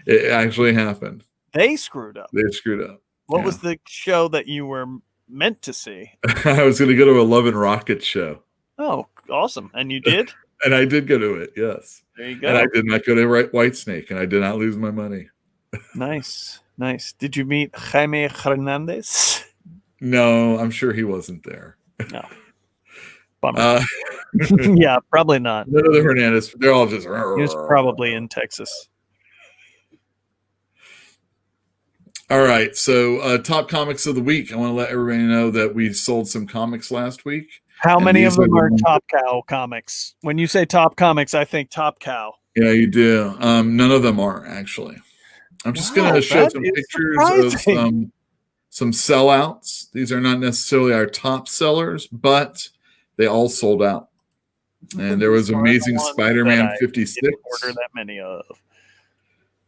It actually happened. They screwed up. They screwed up. What was the show that you were meant to see? I was going to go to a Love and Rocket show. Oh, awesome. And you did? And I did go to it, yes. There you go. And I did not go to White Snake, and I did not lose my money. Nice. Did you meet Jaime Hernandez? No, I'm sure he wasn't there. No. Bummer. Yeah, probably not. None of the Hernandez. They're all just. He was probably in Texas. All right, so top comics of the week. I want to let everybody know that we sold some comics last week. How many of them are Top Cow comics? When you say Top Comics, I think Top Cow. Yeah, you do. None of them are, actually. I'm just going to show some pictures of some sellouts. These are not necessarily our top sellers, but they all sold out. And there was Amazing Spider-Man 56. Didn't order that many of.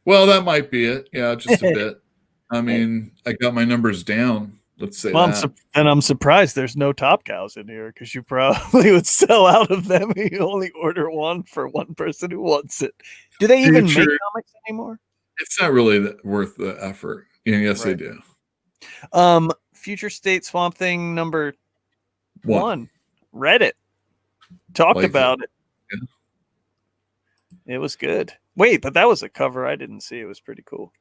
Well, that might be it. Yeah, just a bit. I mean, I got my numbers down. Let's say that. And I'm surprised there's no Top Cows in here because you probably would sell out of them. You only order one for one person who wants it. Do they even make comics anymore? It's not really worth the effort. Yeah, yes, they do. Future State Swamp Thing number 1. Read it. Talked about it. Yeah. It was good. Wait, but that was a cover I didn't see. It was pretty cool.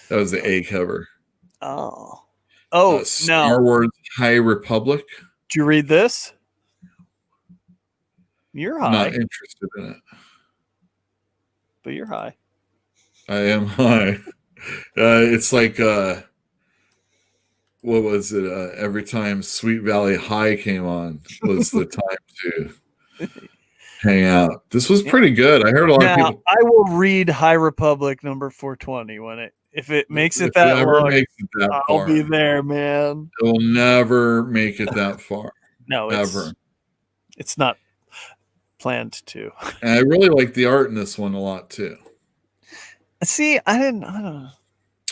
That was the A cover. Oh, Star Wars High Republic. Did you read this? You're high. Not interested in it. But you're high. I am high. It's like what was it? Every time Sweet Valley High came on was the time to hang out. This was pretty good. I heard a lot of people. I will read High Republic number 420 if it makes it that long. I'll be there, man. It will never make it that far. No, ever. It's not planned to. And I really like the art in this one a lot too. See, I don't know.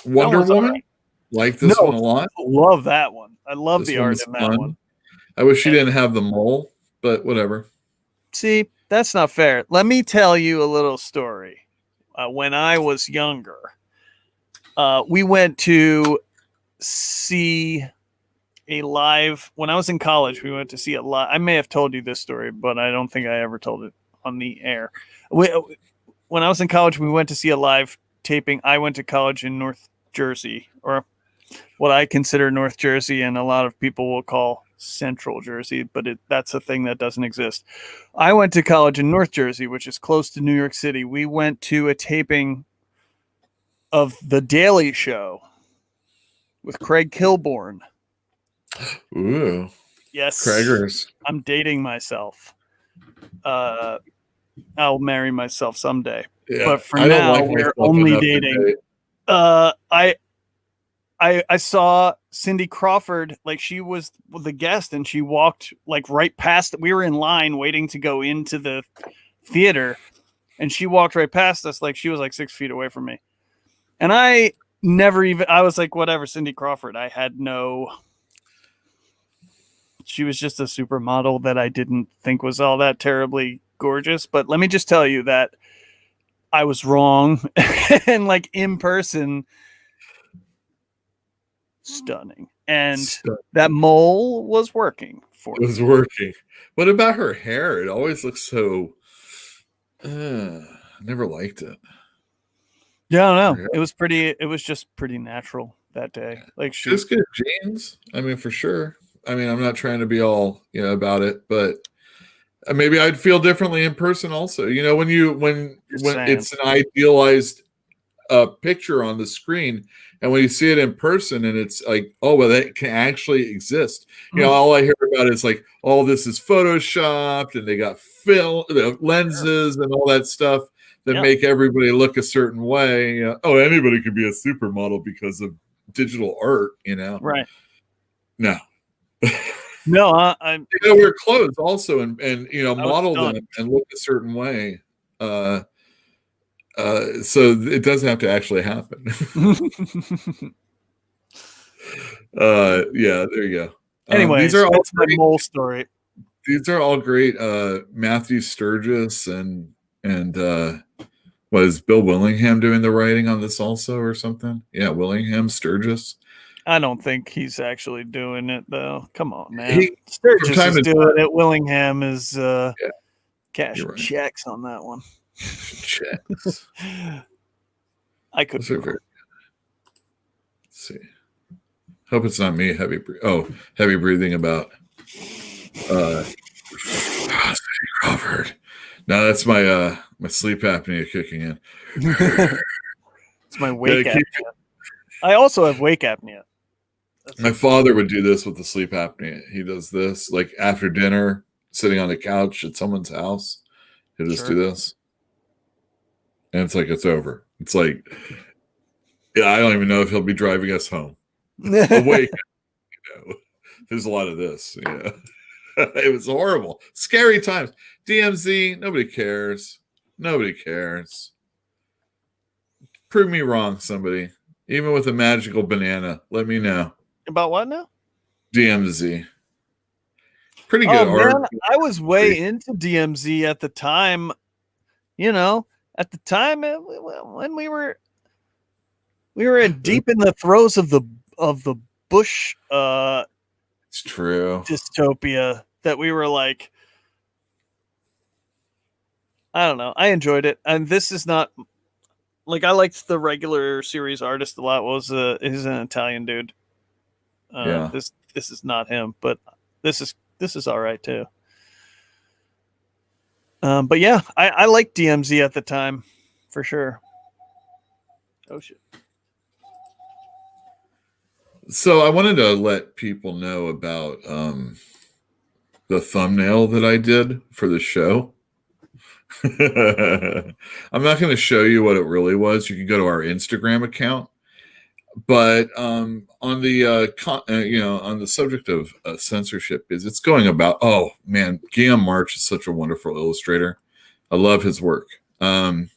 Wonder Woman? Like this one a lot? Love that one. I love the art in that one. I wish she didn't have the mole, but whatever. See, that's not fair. Let me tell you a little story. When I was younger, we went to see a live. When I was in college, we went to see a live. I may have told you this story, but I don't think I ever told it on the air. When I was in college, we went to see a live taping. I went to college in North Jersey, or what I consider North Jersey, and a lot of people will call Central Jersey, but that's a thing that doesn't exist. I went to college in North Jersey, which is close to New York City. We went to a taping of The Daily Show with Craig Kilborn. Ooh. Yes. Craigers. I'm dating myself. I'll marry myself someday. Yeah, but for now, we're only dating. I saw Cindy Crawford, like she was the guest, and she walked like right past. We were in line waiting to go into the theater, and she walked right past us, like she was like 6 feet away from me. And I was like, whatever, Cindy Crawford. I had no. She was just a supermodel that I didn't think was all that terribly gorgeous. But let me just tell you that I was wrong, and like in person. Stunning. And that mole was working for me. It was working. What about her hair? It always looks so I never liked it. Yeah, I don't know. It was just pretty natural that day. Like just good genes. I mean, for sure. I mean, I'm not trying to be all, about it, but maybe I'd feel differently in person also. When it's an idealized picture on the screen, and when you see it in person and it's like, oh, well, that can actually exist. All I hear about is like, oh, this is photoshopped and they got lenses and all that stuff that make everybody look a certain way. Oh, anybody could be a supermodel because of digital art, Right. No. No, wear clothes also and model them and look a certain way. So it doesn't have to actually happen. Yeah, there you go. Anyway, these are all my mole story. These are all great. Matthew Sturgis and was Bill Willingham doing the writing on this also or something? Yeah, Willingham, Sturgis. I don't think he's actually doing it though. Come on, man. Sturgis is doing it. Willingham is cash checks on that one. Checks. I could. Let's see. Hope it's not me. Heavy breathing about. Crawford. No, that's my my sleep apnea kicking in. It's my wake apnea. I also have wake apnea. My father would do this with the sleep apnea. He does this like after dinner, sitting on the couch at someone's house. He'll just do this. And it's like, it's over. It's like, I don't even know if he'll be driving us home. Awake. There's a lot of this. Yeah. It was horrible. Scary times. DMZ, nobody cares. Nobody cares. Prove me wrong, somebody. Even with a magical banana, let me know. About what now? DMZ. Pretty good art. Man, I was way into DMZ at the time. At the time when we were deep in the throes of the Bush it's true dystopia that we were like, I don't know. I enjoyed it, and this is not like I liked the regular series artist a lot. He's an Italian dude. This is not him, but this is all right too. But yeah, I liked DMZ at the time, for sure. Oh shit. So I wanted to let people know about the thumbnail that I did for the show. I'm not going to show you what it really was. You can go to our Instagram account. But on the on the subject of censorship, it's going about. Oh man, Guillaume March is such a wonderful illustrator. I love his work. On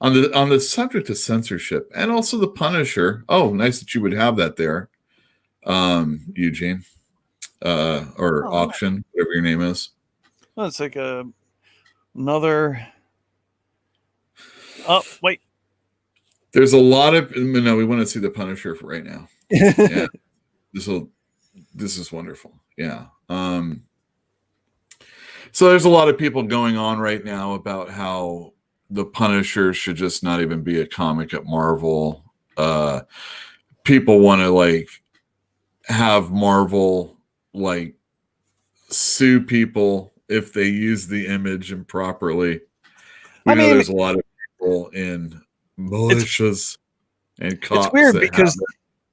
the subject of censorship and also the Punisher. Oh, nice that you would have that there, Eugene, or Auction, whatever your name is. Well, it's like another. Oh wait. There's a lot of no. We want to see the Punisher for right now. Yeah, this is wonderful. Yeah. So there's a lot of people going on right now about how the Punisher should just not even be a comic at Marvel. people want to like have Marvel like sue people if they use the image improperly. We know there's a lot of people in militias and cops. It's weird because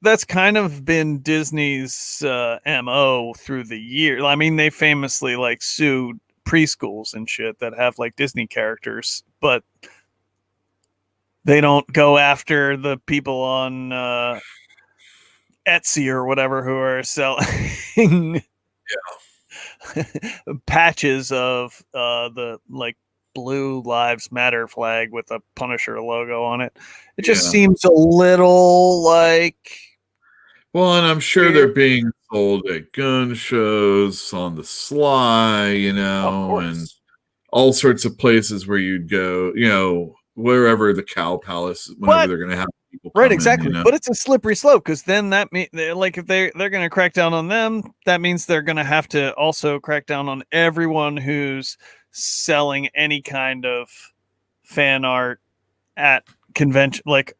that's kind of been Disney's MO through the year. I mean, they famously like sued preschools and shit that have like Disney characters, but they don't go after the people on Etsy or whatever who are selling patches of the like Blue Lives Matter flag with a Punisher logo on it. It just seems a little like. Well, and I'm sure they're being sold at gun shows on the sly, and all sorts of places where you'd go, wherever the Cow Palace, whenever they're going to have people come exactly. in, But it's a slippery slope because then that means, like, if they're going to crack down on them, that means they're going to have to also crack down on everyone who's selling any kind of fan art at convention, like,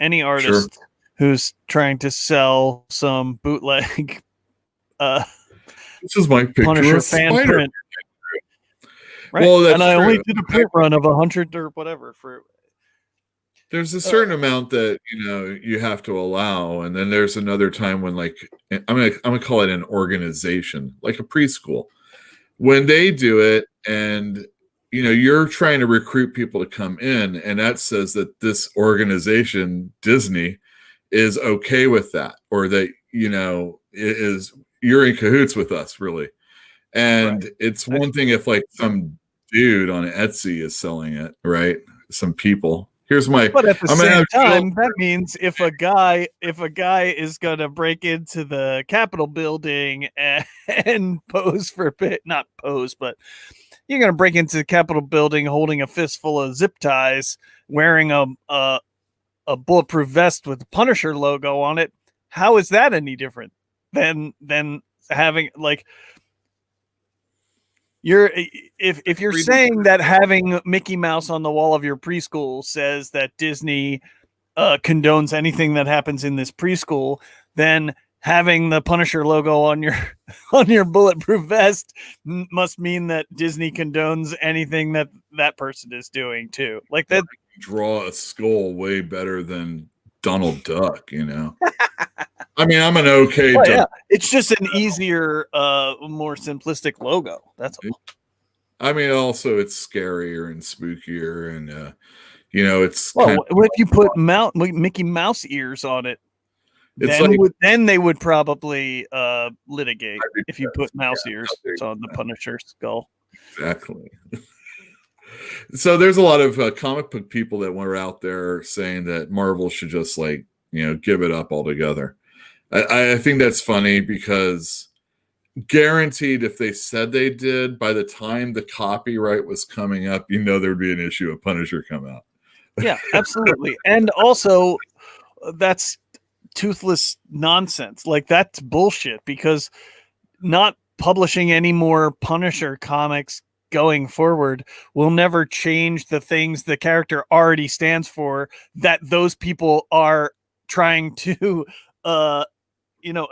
any artist who's trying to sell some bootleg this is my picture Punisher of fan Spider. print. Right. Well, that's and I true. only did a print run of 100 or whatever for. There's a certain amount that you have to allow, and then there's another time when, like, I'm gonna call it an organization, like a preschool, when they do it, and you're trying to recruit people to come in, and that says that this organization, Disney, is okay with that, or that you're in cahoots with us, really. And it's one thing if like some dude on Etsy is selling it, right? Some people. But at the same time, that means if a guy is gonna break into the Capitol building and pose for not pose, but you're gonna break into the Capitol building holding a fistful of zip ties, wearing a bulletproof vest with the Punisher logo on it. How is that any different than having like? If you're saying that having Mickey Mouse on the wall of your preschool says that Disney condones anything that happens in this preschool, then having the Punisher logo on your bulletproof vest must mean that Disney condones anything that person is doing too. Like that, draw a skull way better than Donald Duck, I mean, I'm an okay. Well, yeah, it's just an easier, more simplistic logo. That's all. I mean, also it's scarier and spookier, and it's. Well, if you put Mickey Mouse ears on it, It's then they would probably litigate if you put mouse ears on the Punisher skull. Exactly. So there's a lot of comic book people that were out there saying that Marvel should just give it up altogether. I think that's funny because guaranteed if they said they did, by the time the copyright was coming up, there'd be an issue of Punisher come out. Yeah, absolutely. And also that's toothless nonsense. Like that's bullshit because not publishing any more Punisher comics going forward will never change the things the character already stands for that those people are trying to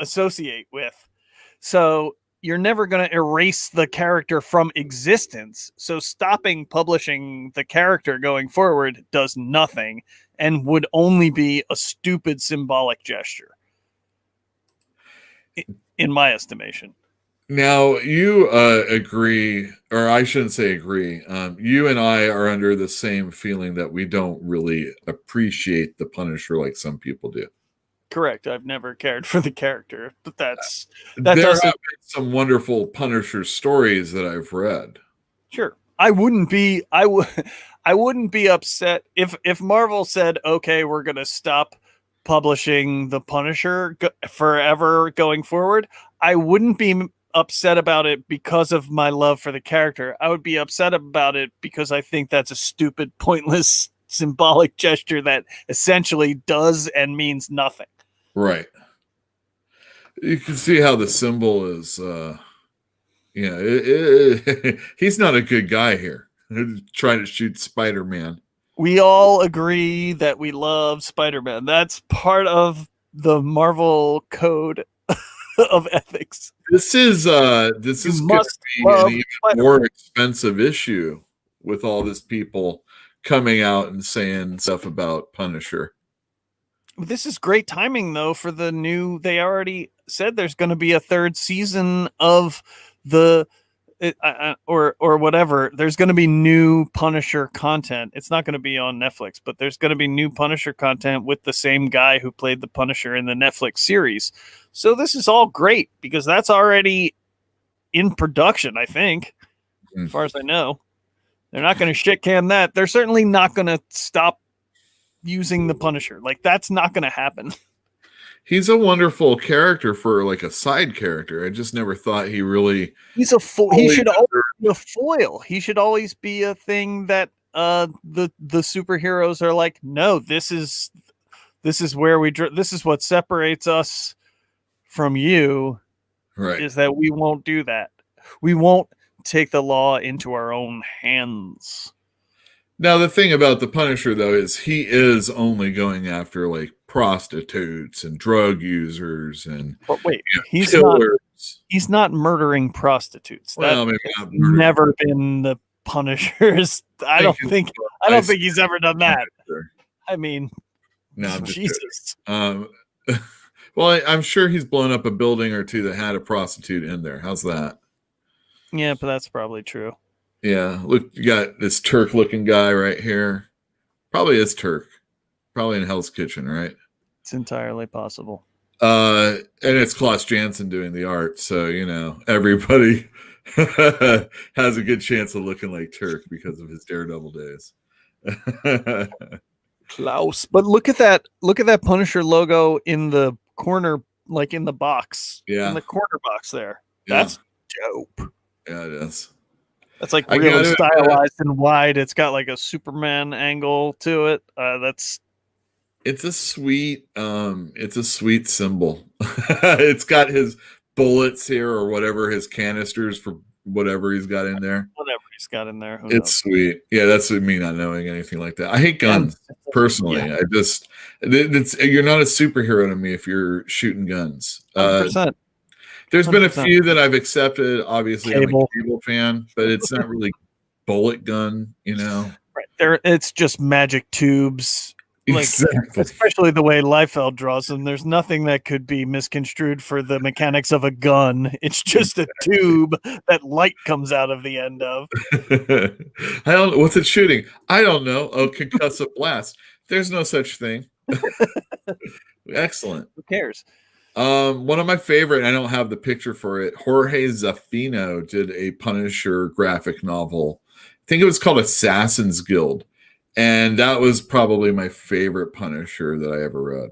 associate with. So you're never going to erase the character from existence. So stopping publishing the character going forward does nothing and would only be a stupid symbolic gesture, in my estimation. Now, you agree, or I shouldn't say agree. You and I are under the same feeling that we don't really appreciate the Punisher like some people do. Correct. I've never cared for the character, but that there have been some wonderful Punisher stories that I've read. Sure. I wouldn't be upset if Marvel said, okay, we're going to stop publishing the Punisher forever going forward. I wouldn't be upset about it because of my love for the character. I would be upset about it because I think that's a stupid, pointless, symbolic gesture that essentially does and means nothing. Right. You can see how the symbol is, he's not a good guy here. Trying to shoot Spider-Man. We all agree that we love Spider-Man. That's part of the Marvel code of ethics. This is going to be an even more expensive issue with all these people coming out and saying stuff about Punisher. This is great timing, though, for the new. They already said there's going to be a third season of the. Or whatever. There's going to be new Punisher content. It's not going to be on Netflix, but there's going to be new Punisher content with the same guy who played the Punisher in the Netflix series. So this is all great because that's already in production, I think, as far as I know. They're not going to shit can that. They're certainly not going to stop using the Punisher. Like, that's not going to happen. He's a wonderful character for like a side character. I just never thought he really. He's a he should always be a foil. He should always be a thing that the superheroes are like, no, this is where this is what separates us from you. Right. Is that we won't do that. We won't take the law into our own hands. Now, the thing about the Punisher, though, is he is only going after like prostitutes and drug users and he's not murdering prostitutes. Well, maybe that's never been the Punisher's. I don't think he's ever done that. I mean, no, Jesus. Well, I'm sure he's blown up a building or two that had a prostitute in there. How's that? Yeah, but that's probably true. Yeah, look, you got this Turk-looking guy right here. Probably is Turk. Probably in Hell's Kitchen, right? It's entirely possible. And it's Klaus Janson doing the art, so everybody has a good chance of looking like Turk because of his Daredevil days. Klaus, but look at that Punisher logo in the corner, like in the box, in the corner box there. That's dope. Yeah, it is. That's like really stylized and wide. It's got like a Superman angle to it. It's a sweet symbol. It's got his bullets here or whatever, his canisters for whatever he's got in there. Whatever he's got in there. It's sweet. Yeah, that's me not knowing anything like that. I hate guns personally. Yeah. You're not a superhero to me if you're shooting guns. 100%. There's been a few that I've accepted. Obviously, I'm a Cable fan, but it's not really bullet gun, Right there, it's just magic tubes. Like, exactly. Especially the way Liefeld draws them. There's nothing that could be misconstrued for the mechanics of a gun. It's just a tube that light comes out of the end of. I don't know. What's it shooting? I don't know. Oh, concussive blast. There's no such thing. Excellent. Who cares? One of my favorite, I don't have the picture for it. Jorge Zaffino did a Punisher graphic novel. I think it was called Assassin's Guild. And that was probably my favorite Punisher that I ever read.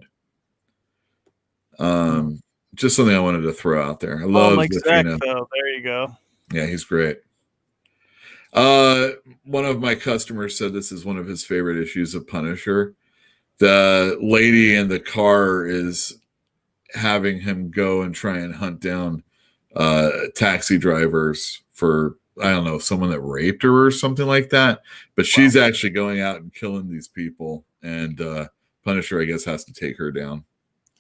Just something I wanted to throw out there. I love Mike Zack, though. There you go. Yeah, he's great. One of my customers said this is one of his favorite issues of Punisher. The lady in the car is having him go and try and hunt down taxi drivers for, I don't know, someone that raped her or something like that. But she's actually going out and killing these people. And Punisher, I guess, has to take her down.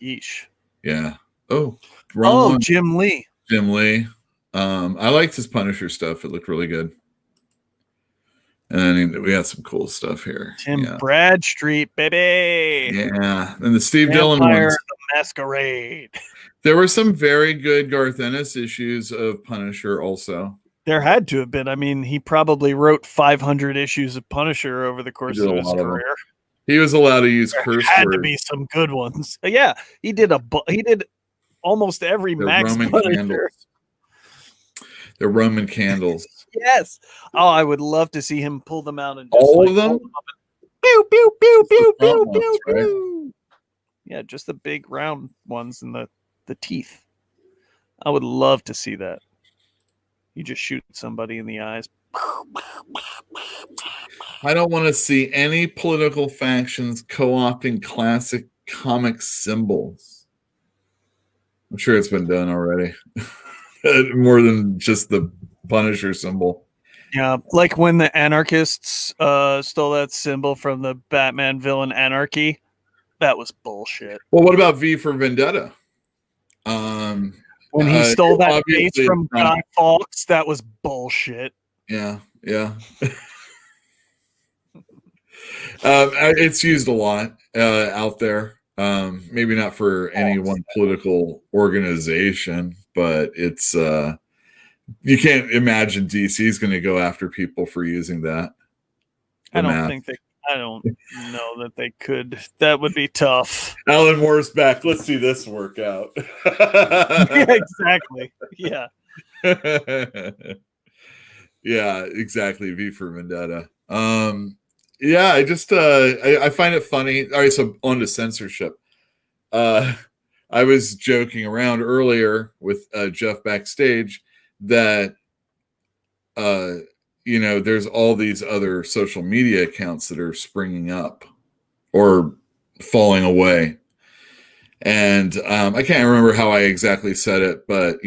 Yeesh. Yeah. Oh, wrong one. Jim Lee. Jim Lee. I liked his Punisher stuff. It looked really good. And then we got some cool stuff here. Tim Bradstreet, baby. Yeah. And the Steve Dillon ones. The Masquerade. There were some very good Garth Ennis issues of Punisher also. There had to have been. I mean, he probably wrote 500 issues of Punisher over the course of his career. He was allowed to use curse words. Had to be some good ones. Yeah, he did almost every Max Punisher. The Roman candles. Yes. Oh, I would love to see him pull them out and just all of them. Pew pew pew pew pew pew pew. Yeah, just the big round ones and the teeth. I would love to see that. You just shoot somebody in the eyes. I don't want to see any political factions co-opting classic comic symbols. I'm sure it's been done already. More than just the Punisher symbol. Yeah, like when the anarchists stole that symbol from the Batman villain Anarchy. That was bullshit. Well, what about V for Vendetta? When he stole that face from Guy Fawkes, that was bullshit. Yeah. It's used a lot out there. Maybe not for any one political organization, but it's you can't imagine DC is going to go after people for using that. I don't know that they could. That would be tough. Alan Moore's back. Let's see this work out. Yeah, exactly. Yeah. Yeah, exactly. V for Vendetta. Yeah, I find it funny. All right, so on to censorship. I was joking around earlier with Jeff backstage that there's all these other social media accounts that are springing up or falling away. And I can't remember how I exactly said it, but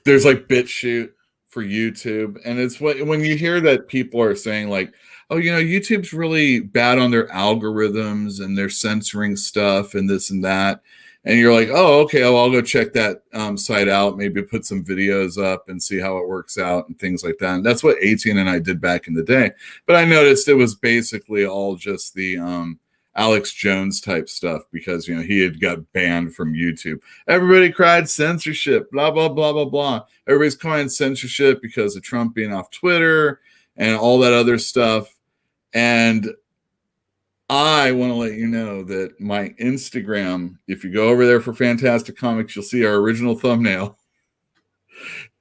there's like BitChute for YouTube, and it's when you hear that people are saying like, oh, YouTube's really bad on their algorithms and they're censoring stuff and this and that. And you're like, oh, okay, well, I'll go check that site out, maybe put some videos up and see how it works out and things like that. And that's what 18 and I did back in the day. But I noticed it was basically all just the Alex Jones type stuff because, he had got banned from YouTube. Everybody cried censorship, blah, blah, blah, blah, blah. Everybody's crying censorship because of Trump being off Twitter and all that other stuff. And I want to let you know that my Instagram, if you go over there for Fantastic Comics, you'll see our original thumbnail.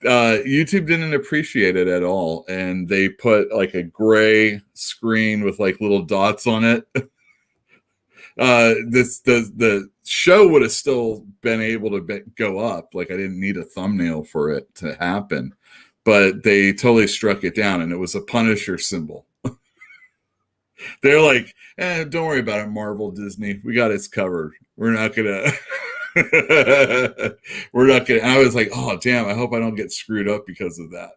YouTube didn't appreciate it at all. And they put like a gray screen with like little dots on it. The show would have still been able to go up. Like I didn't need a thumbnail for it to happen. But they totally struck it down, and it was a Punisher symbol. They're like, don't worry about it, Marvel, Disney. We got it covered. We're not gonna. And I was like, oh damn! I hope I don't get screwed up because of that.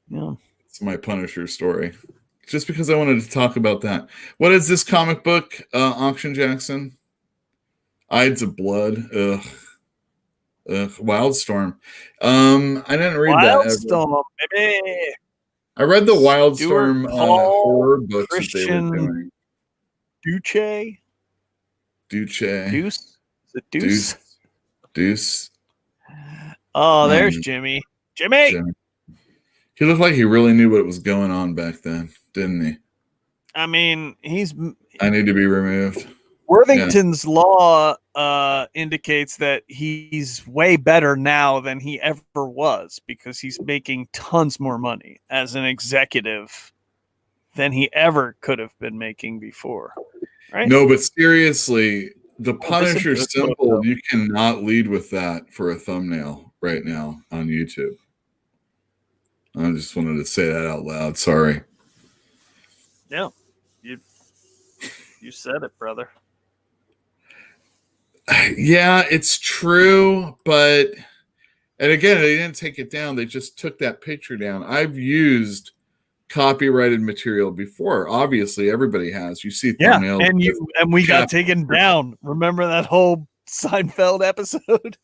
Yeah, it's my Punisher story. Just because I wanted to talk about that. What is this comic book, Auction Jackson? Ides of Blood. Ugh. Wildstorm. I didn't read Wildstorm, baby. I read the Wildstorm horror books Christian that they were doing. Deuce? Is it Deuce? Deuce. Oh, there's Jimmy. Jimmy! He looked like he really knew what was going on back then, didn't he? I mean, I need to be removed. Worthington's Law indicates that he's way better now than he ever was because he's making tons more money as an executive than he ever could have been making before. Right? No, but seriously, the Punisher symbol, you cannot lead with that for a thumbnail right now on YouTube. I just wanted to say that out loud. Sorry. Yeah. You said it, brother. Yeah, it's true, and again, they didn't take it down. They just took that picture down. I've used copyrighted material before. Obviously, everybody has. You see thumbnails. And we got taken down. Remember that whole Seinfeld episode?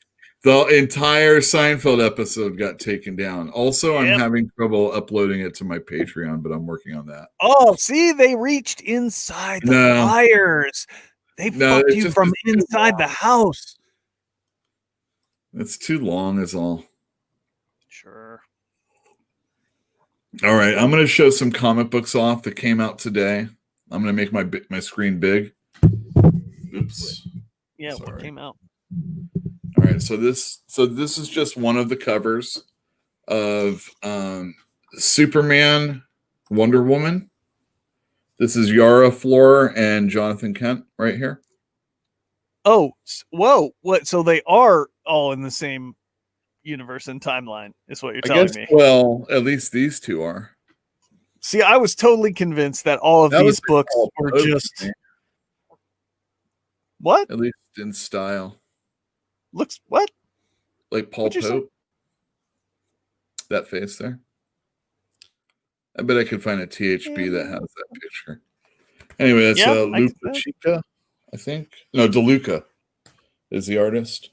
The entire Seinfeld episode got taken down. Also, I'm having trouble uploading it to my Patreon, but I'm working on that. Oh, see, they reached inside the wires. They fucked you from inside the house. It's too long is all. Sure. All right, I'm going to show some comic books off that came out today. I'm going to make my screen big. Oops. Yeah, sorry. What came out? All right, so this is just one of the covers of Superman, Wonder Woman. This is Yara Flor and Jonathan Kent right here. Oh, whoa. What? So they are all in the same universe and timeline, is what you're telling me. Well, at least these two are. See, I was totally convinced that all of these books were just... What? At least in style. Looks what? Like Paul Pope. That face there. I bet I could find a THB that has that picture. Anyway, that's Luca Chica, I think. No, DeLuca is the artist.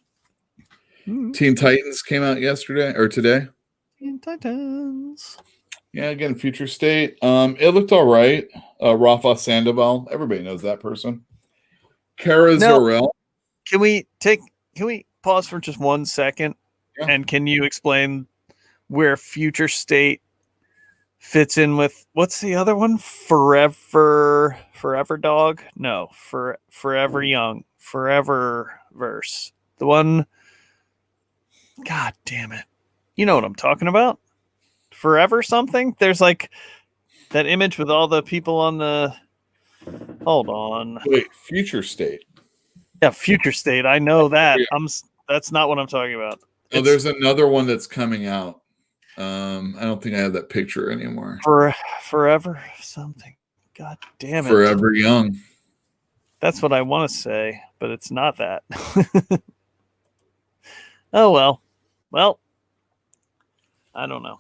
Mm-hmm. Teen Titans came out yesterday or today. Teen Titans. Yeah, again, Future State. It looked all right. Rafa Sandoval, everybody knows that person. Kara Zor-El. Can we pause for just 1 second? Yeah. And can you explain where Future State fits in with what's the other one? Forever Dog? No, Forever Young. Forever Verse. The one. God damn it. You know what I'm talking about? Forever something? There's like that image with all the people on the. Hold on. Wait, Future State. Yeah, Future State. I know that. That's not what I'm talking about. Oh, there's another one that's coming out. I don't think I have that picture anymore. Forever something. God damn it. Forever Young. That's what I want to say, but it's not that. Oh, well. Well, I don't know.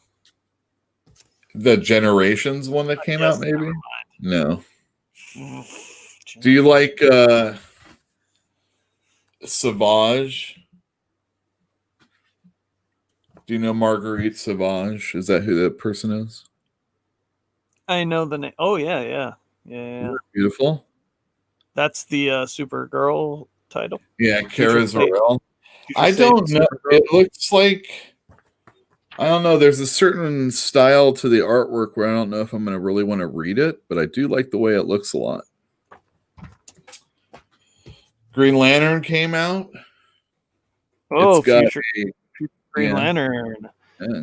The Generations one that came out, maybe? No. Do you like Savage? Do you know Marguerite Sauvage? Is that who that person is? I know the name. Oh, yeah. Beautiful. That's the Supergirl title. Yeah, Kara Zor-El. I don't know. It looks like, I don't know. There's a certain style to the artwork where I don't know if I'm going to really want to read it, but I do like the way it looks a lot. Green Lantern came out. Oh, Future Green Lantern.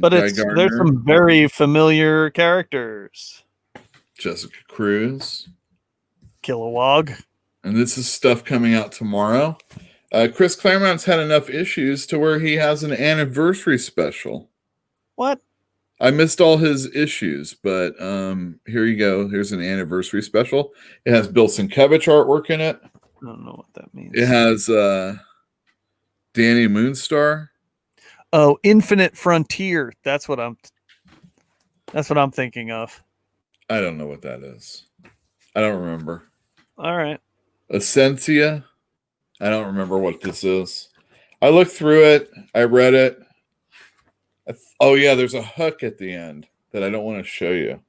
But there's some very familiar characters. Jessica Cruz. Kilowog. And this is stuff coming out tomorrow. Chris Claremont's had enough issues to where he has an anniversary special. What? I missed all his issues, but here you go. Here's an anniversary special. It has Bill Sienkiewicz artwork in it. I don't know what that means. It has Danny Moonstar. Oh, Infinite Frontier. That's what I'm thinking of. I don't know what that is. I don't remember. All right. Essentia. I don't remember what this is. I looked through it. I read it. Oh yeah, there's a hook at the end that I don't want to show you.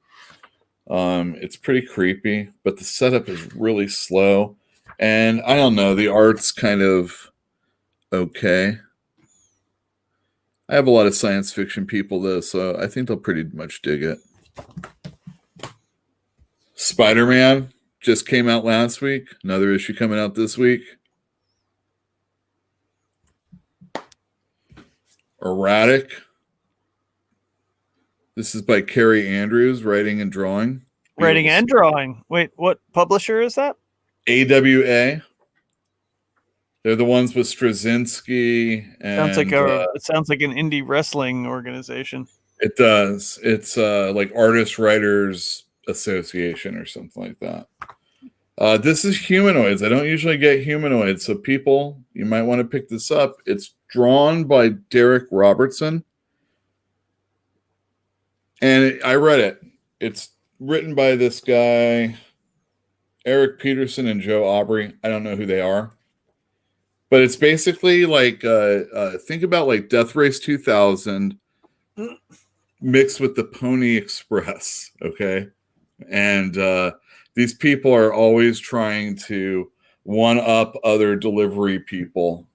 It's pretty creepy, but the setup is really slow. And I don't know, the art's kind of okay. I have a lot of science fiction people though, so I think they'll pretty much dig it. Spider-Man just came out last week. Another issue coming out this week. Erratic. This is by Carrie Andrews, writing and drawing. Writing and drawing. Wait, what publisher is that? AWA. They're the ones with Straczynski. And, it sounds like an indie wrestling organization. It does. It's like Artist Writers Association or something like that. This is humanoids. I don't usually get humanoids, so people, you might want to pick this up. It's drawn by Derek Robertson. And I read it. It's written by this guy, Eric Peterson and Joe Aubrey. I don't know who they are. But it's basically like, think about like Death Race 2000 mixed with the Pony Express, okay? And these people are always trying to one-up other delivery people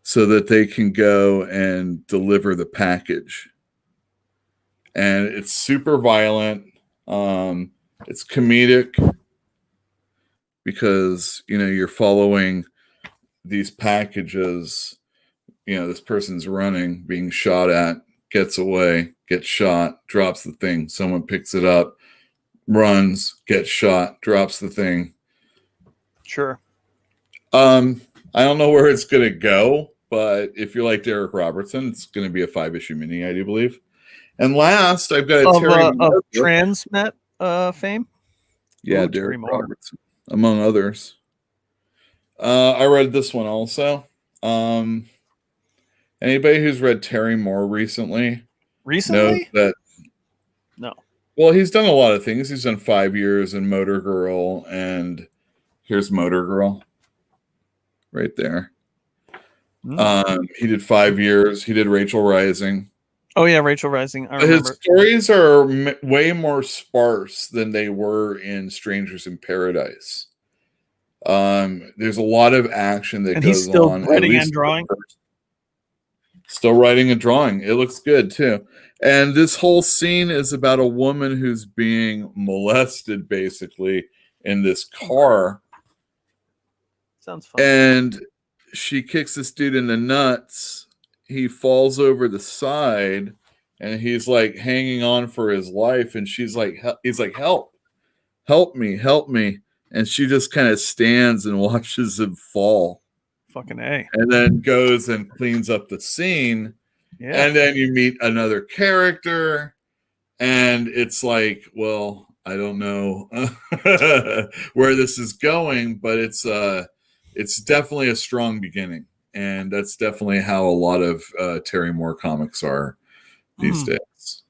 so that they can go and deliver the package. And it's super violent. It's comedic because, you know, you're following these packages. You know, this person's running, being shot at, gets away, gets shot, drops the thing. Someone picks it up, runs, gets shot, drops the thing. Sure. I don't know where it's going to go, but if you're like Derek Robertson, it's going to be a 5-issue mini, I do believe. And last, I've got a Terry Moore Transmet fame. Yeah, Derek Robertson, among others. I read this one also. Anybody who's read Terry Moore recently? Knows that. No. Well, he's done a lot of things. He's done 5 years in Motor Girl, and here's Motor Girl right there. He did 5 years. He did Rachel Rising. Oh yeah, Rachel Rising. I remember. His stories are way more sparse than they were in Strangers in Paradise. There's a lot of action that And goes he's still on. writing and drawing. Still writing and drawing. It looks good too. And this whole scene is about a woman who's being molested, basically, in this car. Sounds fun. And she kicks this dude in the nuts. He falls over the side, and he's like hanging on for his life. And he's like, help me. And she just kind of stands and watches him fall. Fucking A. And then goes and cleans up the scene. Yeah. And then you meet another character. And it's like, well, I don't know where this is going, but it's definitely a strong beginning. And that's definitely how a lot of Terry Moore comics are these days.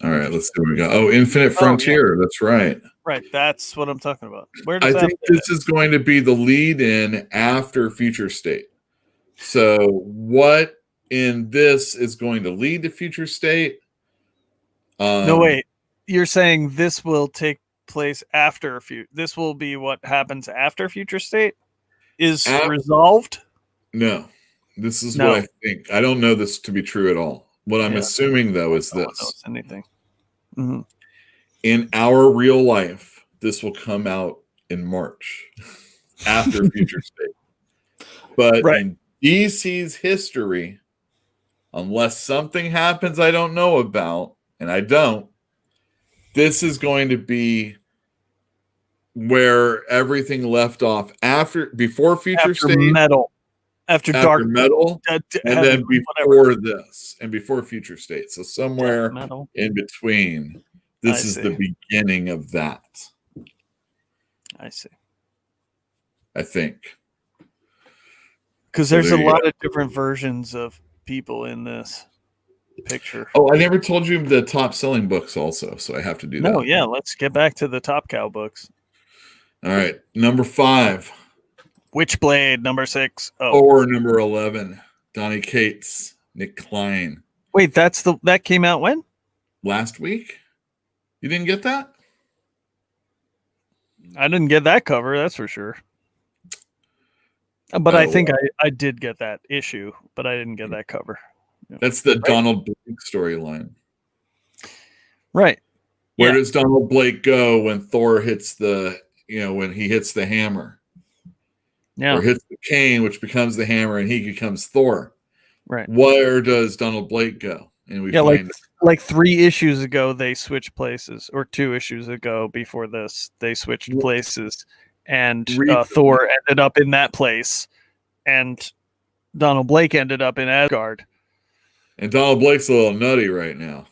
All right, let's see what we got. Oh, Infinite Frontier. Yeah. That's right. Right, that's what I'm talking about. I think this is going to be the lead-in after Future State. So what in this is going to lead to Future State? No, wait. You're saying this will take place after this will be what happens after Future State is resolved? No. This is what I think. I don't know this to be true at all. What I'm assuming, though, is this. Anything. Mm-hmm. In our real life, this will come out in March after Future State. But in DC's history, unless something happens I don't know about, and I don't, this is going to be where everything left off before Future State. After Dark Metal, and then before this, and before Future State. So somewhere in between. This is the beginning of that. I see. I think. Because there's a lot of different versions of people in this picture. Oh, I never told you the top selling books also, so I have to do that. No, yeah, let's get back to the Top Cow books. All right, number 5. Witchblade, number 6. Or number 11, Donny Cates, Nick Klein. Wait, that came out when? Last week? You didn't get that? I didn't get that cover, that's for sure. But I think I did get that issue, but I didn't get that cover. That's the Donald Blake storyline. Right. Where does Donald Blake go when Thor hits when he hits the hammer? Yeah. Or hits the cane, which becomes the hammer, and he becomes Thor. Right. Where does Donald Blake go? And we find like 3 issues ago they switched places, or 2 issues ago before this they switched places, and Thor ended up in that place, and Donald Blake ended up in Asgard. And Donald Blake's a little nutty right now.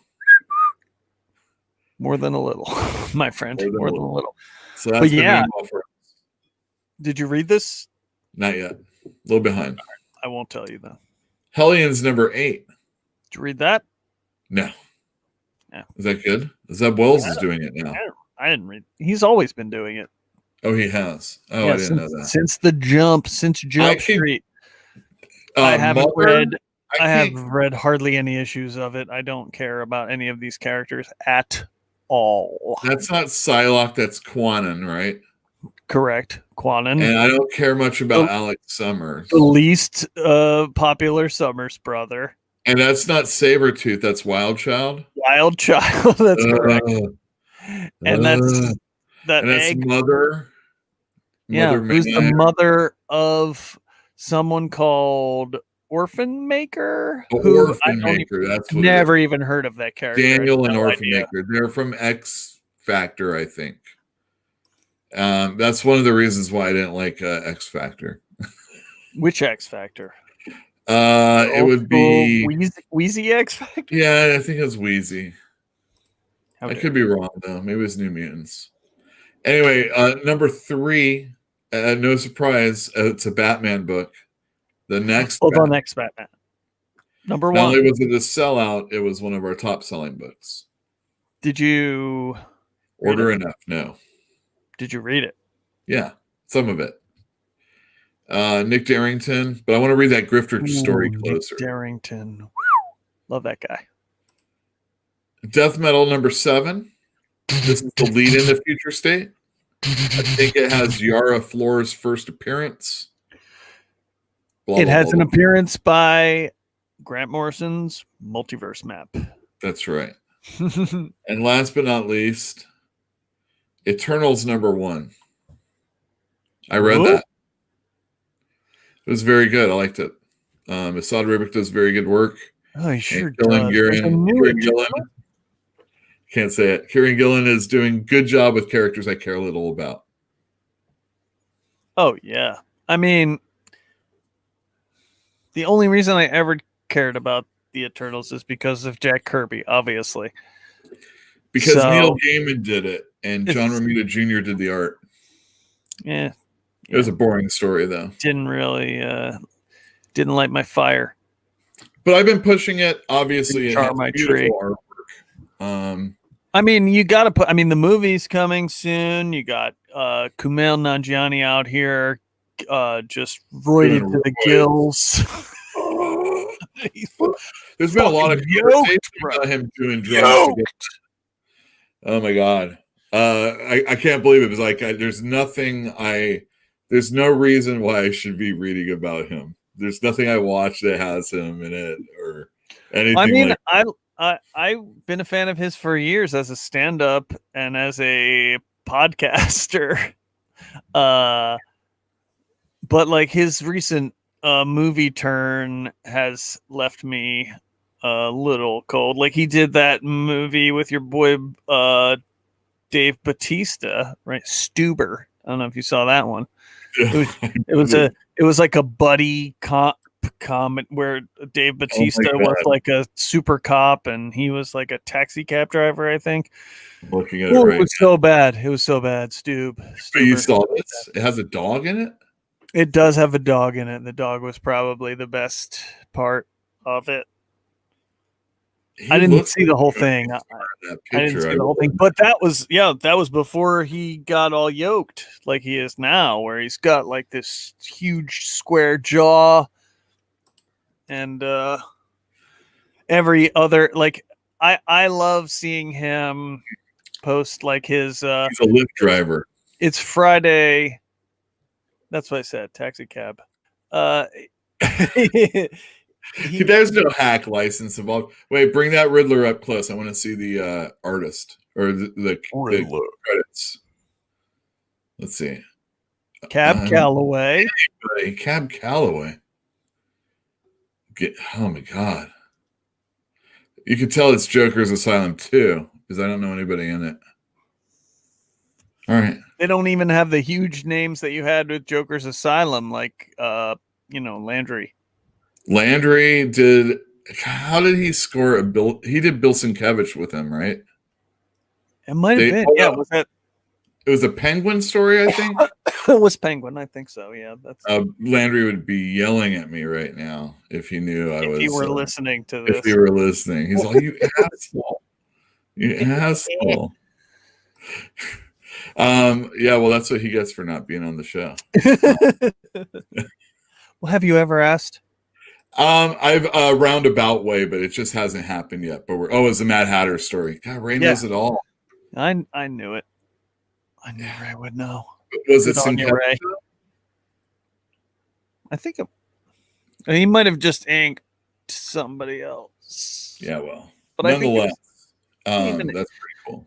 More than a little, my friend. More than a little. So that's the main offer. Did you read this? Not yet. A little behind. I won't tell you then. Hellions number 8. Did you read that? No. Yeah. Is that good? Zeb Wells is doing it now. I didn't read. He's always been doing it. Oh, he has. Oh, yeah, I didn't know that. Since Jump Street. I haven't read. I have read hardly any issues of it. I don't care about any of these characters at all. That's not Psylocke. That's Quanon, right? Correct, Quanon. And I don't care much about Alex Summers. The least popular Summers brother. And that's not Sabretooth. That's Wild Child. Wild Child. That's correct. And that's Mother. Who's the mother of someone called Orphan Maker? Orphan Maker. That's what never even heard of that character. Daniel and Orphan Maker. They're from X Factor, I think. That's one of the reasons why I didn't like X Factor. Which X Factor? It would be Wheezy X Factor. Yeah, I think it was Wheezy. Okay. I could be wrong though. Maybe it was New Mutants. Anyway, number 3. No surprise, it's a Batman book. The next Batman. Number 1. Not only was it a sellout, it was one of our top selling books. Did you Order Enough? No. Did you read it? Yeah, some of it. Nick Darrington, but I want to read that Grifter story closer. Nick Darrington. Love that guy. Death Metal number 7. This is the lead in the Future State. I think it has Yara Floor's first appearance. It has an appearance by Grant Morrison's multiverse map. That's right. And last but not least, Eternals number 1. I read that. It was very good. I liked it. Assad Ribic does very good work. Oh, he sure Kieran does. Gillen. Can't say it. Kieran Gillen is doing good job with characters I care little about. Oh, yeah. I mean, the only reason I ever cared about the Eternals is because of Jack Kirby, obviously. Because Neil Gaiman did it, and John Romita Jr. did the art. Yeah. It was a boring story, though. Didn't light my fire. But I've been pushing it. Obviously, it has my beautiful tree. artwork. I mean, you got to put. I mean, the movie's coming soon. You got Kumail Nanjiani out here, just roided to the gills. There's been a lot of conversation about him doing drugs. Oh my god, I can't believe it. It's like there's no reason why I should be reading about him. There's nothing I watch that has him in it or anything. I mean, I've been a fan of his for years as a stand-up and as a podcaster. But like his recent movie turn has left me a little cold. Like he did that movie with your boy Dave Bautista, right? Stuber. I don't know if you saw that one. It was like a buddy comment where Dave Bautista was like a super cop and he was like a taxi cab driver, I think. Looking at it right it was so bad. It was so bad. Stuber. You saw this? It has a dog in it? It does have a dog in it. The dog was probably the best part of it. I didn't see the whole thing. I didn't see the whole thing, but that was before he got all yoked like he is now, where he's got like this huge square jaw and every other like I love seeing him post like his. He's a Lyft driver. It's Friday. That's what I said. Taxi cab. There's no hack license involved. Wait, bring that Riddler up close. I want to see the artist or the credits. Let's see. Cab Calloway. Cab Calloway. Oh my god. You can tell it's Joker's Asylum 2 because I don't know anybody in it. All right. They don't even have the huge names that you had with Joker's Asylum, like Landry. Landry did. How did he score a bill? He did Bill Sienkiewicz with him, right? It might have been. Yeah, was that? It was a Penguin story, I think. It was Penguin, I think so. Yeah, that's. Landry would be yelling at me right now if he knew I was. If you were listening to this. If you were listening, he's like, "You asshole! You asshole!" Yeah, well, that's what he gets for not being on the show. Well, have you ever asked? I've a roundabout way, but it just hasn't happened yet. But it's the Mad Hatter story. God, Ray knows it all. I knew it. I knew Ray would know. Was it Ray? I think he might have just inked somebody else. Yeah, well, but nonetheless, that's pretty cool.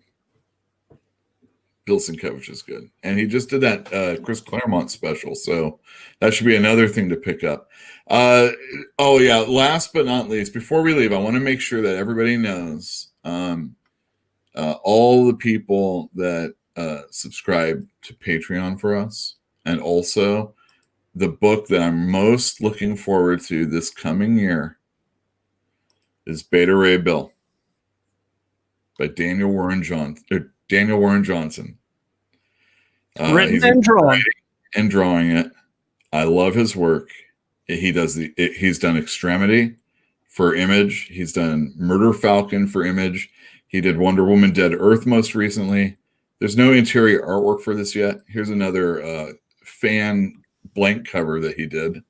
Bill Sienkiewicz is good, and he just did that Chris Claremont special, so that should be another thing to pick up. Last but not least, before we leave, I want to make sure that everybody knows all the people that subscribe to Patreon for us, and also the book that I'm most looking forward to this coming year is Beta Ray Bill by Daniel Warren Johnson. Written and drawn. And drawing it. I love his work. He's done Extremity for Image. He's done Murder Falcon for Image. He did Wonder Woman Dead Earth most recently. There's no interior artwork for this yet. Here's another fan blank cover that he did.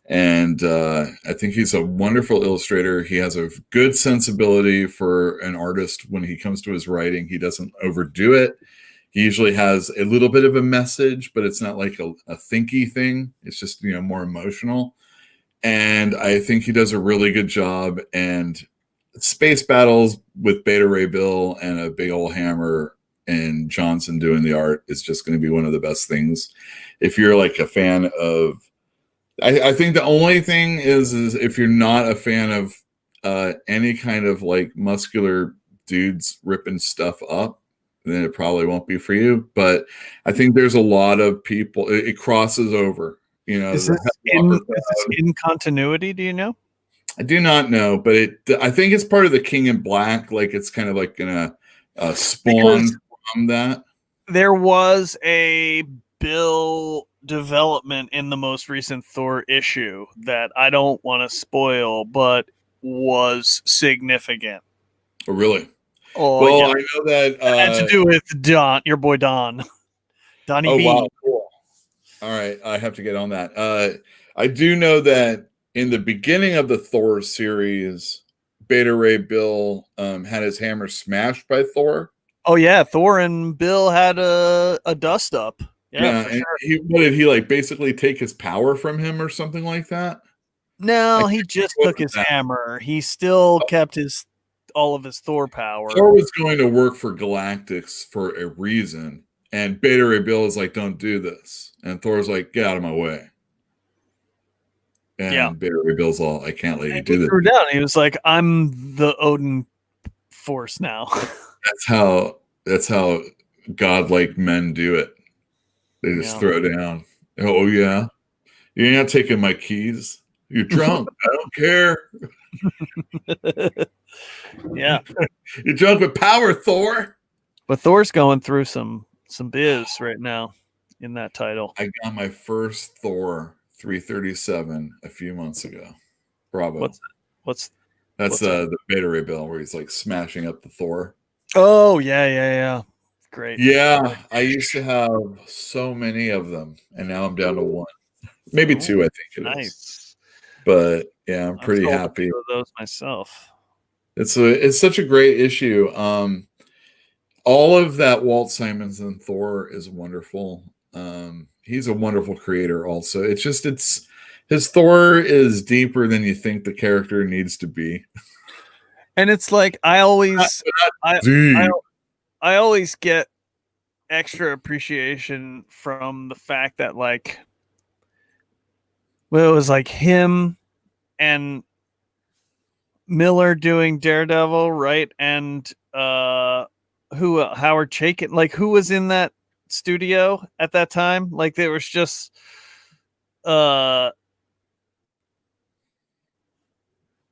And I think he's a wonderful illustrator. He has a good sensibility for an artist when he comes to his writing. He doesn't overdo it. He usually has a little bit of a message, but it's not like a thinky thing. It's just, more emotional. And I think he does a really good job. And space battles with Beta Ray Bill and a big old hammer and Johnson doing the art is just going to be one of the best things. If you're like a fan of, I think the only thing is if you're not a fan of any kind of like muscular dudes ripping stuff up, then it probably won't be for you. But I think there's a lot of people, it crosses over. Is this in continuity? Do you know? I do not know, but I think it's part of the King in Black. Like it's kind of like gonna spawn from that. There was a Bill development in the most recent Thor issue that I don't want to spoil, but was significant. Oh, really? Oh, well, yeah. I know that it had to do with Don, your boy Don. Donnie B. Wow, cool. All right, I have to get on that. I do know that in the beginning of the Thor series, Beta Ray Bill had his hammer smashed by Thor. Oh yeah, Thor and Bill had a dust up. Yeah, and sure. What did he like? Basically, take his power from him or something like that? No, he just took his hammer. He still kept all of his Thor power. Thor was going to work for Galactus for a reason, and Beta Ray Bill is like, "Don't do this," and Thor's like, "Get out of my way." And Beta Ray Bill's all, "I can't let you do this." Threw down. He was like, "I'm the Odin force now." That's how godlike men do it. They just throw down. Oh yeah, you're not taking my keys. You're drunk. I don't care. Yeah, you're drunk with power, Thor. But Thor's going through some biz right now in that title. I got my first Thor 337 a few months ago. Bravo. What's the Beta Ray Bill where he's like smashing up the Thor. Oh yeah. Great. Yeah, I used to have so many of them, and now I'm down to one, maybe two. I think it is. But yeah, I'm pretty happy with those myself. It's such a great issue. All of that Walt Simonson Thor is wonderful. He's a wonderful creator. Also, his Thor is deeper than you think the character needs to be. And it's like I always get extra appreciation from the fact that like, well, it was like him and Miller doing Daredevil, right? And Howard Chaykin, like who was in that studio at that time? Like there was just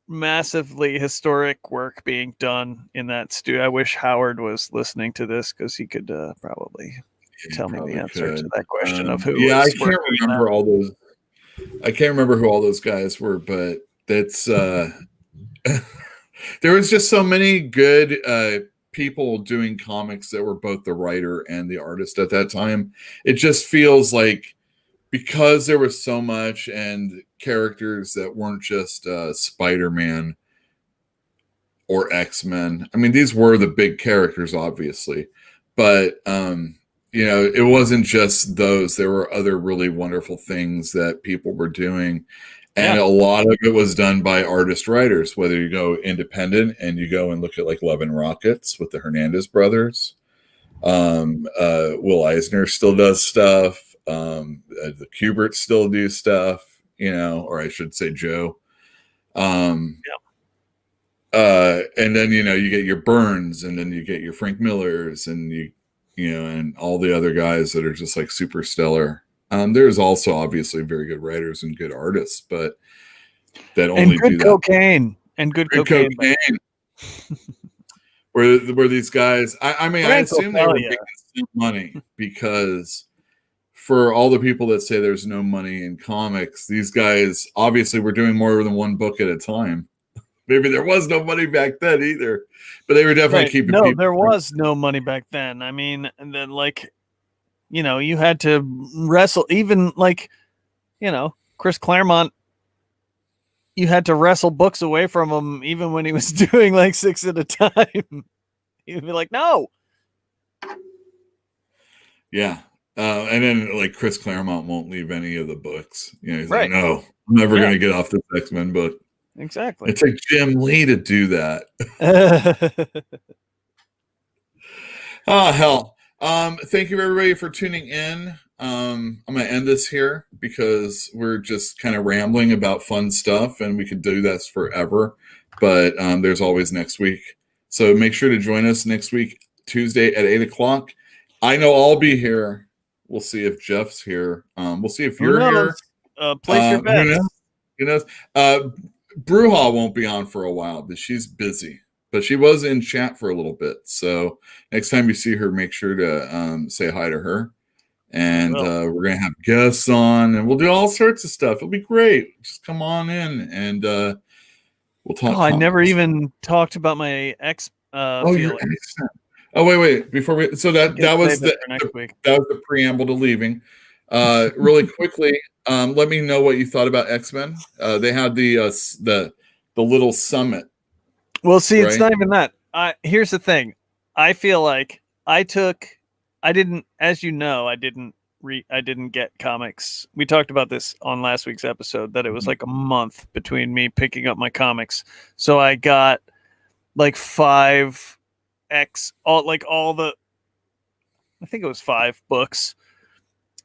massively historic work being done in that studio. I wish Howard was listening to this because he could probably tell me the answer to that question of who. Yeah, I can't remember all those. I can't remember who all those guys were, but that's there was just so many good people doing comics that were both the writer and the artist at that time. It just feels like because there was so much and characters that weren't just Spider-Man or X-Men. I mean, these were the big characters, obviously, but it wasn't just those. There were other really wonderful things that people were doing. And a lot of it was done by artist writers, whether you go independent and you go and look at like Love and Rockets with the Hernandez brothers. Will Eisner still does stuff. The Kuberts still do stuff, or I should say Joe. And then, you get your Burns and then you get your Frank Millers and and all the other guys that are just like super stellar. There's also obviously very good writers and good artists, but that only do that. Cocaine and good cocaine. where these guys, I mean, I assume they were making some money because for all the people that say there's no money in comics, these guys obviously were doing more than one book at a time. Maybe there was no money back then either, but they were definitely keeping. No, there was no money back then. I mean, and then you had to wrestle. Even Chris Claremont, you had to wrestle books away from him, even when he was doing like 6 at a time. He'd be like, "No." Yeah. And then like Chris Claremont won't leave any of the books. He's Right. like, no, I'm never going to get off this X-Men book. Exactly. It took Jim Lee to do that. Oh, hell. Thank you everybody for tuning in. I'm going to end this here because we're just kind of rambling about fun stuff and we could do this forever, but there's always next week. So make sure to join us next week, Tuesday at 8:00. I know I'll be here. We'll see if Jeff's here. We'll see if you're here. Place your bets. Who knows? Bruja won't be on for a while, but she's busy. But she was in chat for a little bit. So next time you see her, make sure to say hi to her. And we're going to have guests on, and we'll do all sorts of stuff. It'll be great. Just come on in, and we'll talk. I never even talked about my ex. Your ex. Oh, wait. Before we, so that was that was the preamble to leaving. Really quickly, let me know what you thought about X-Men. They had the little summit. Well, see, It's not even that. Here's the thing. I feel like I didn't get comics. We talked about this on last week's episode, that it was like a month between me picking up my comics. So I got like 5 I think it was 5 books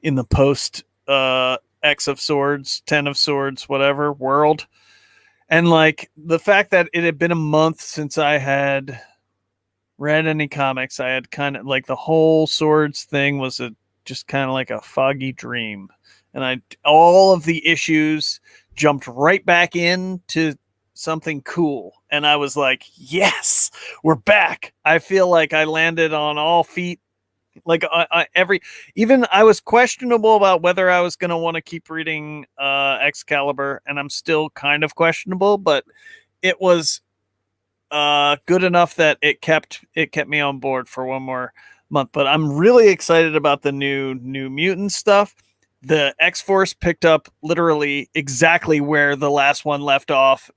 in the post X of Swords, 10 of Swords, whatever world. And like the fact that it had been a month since I had read any comics, I had kind of like the whole Swords thing was just kind of like a foggy dream. And all of the issues jumped right back into something cool. And I was like, yes, we're back. I feel like I landed on all feet. Like I was questionable about whether I was going to want to keep reading Excalibur, and I'm still kind of questionable, but it was good enough that it kept me on board for one more month. But I'm really excited about the new Mutant stuff. The X-Force picked up literally exactly where the last one left off,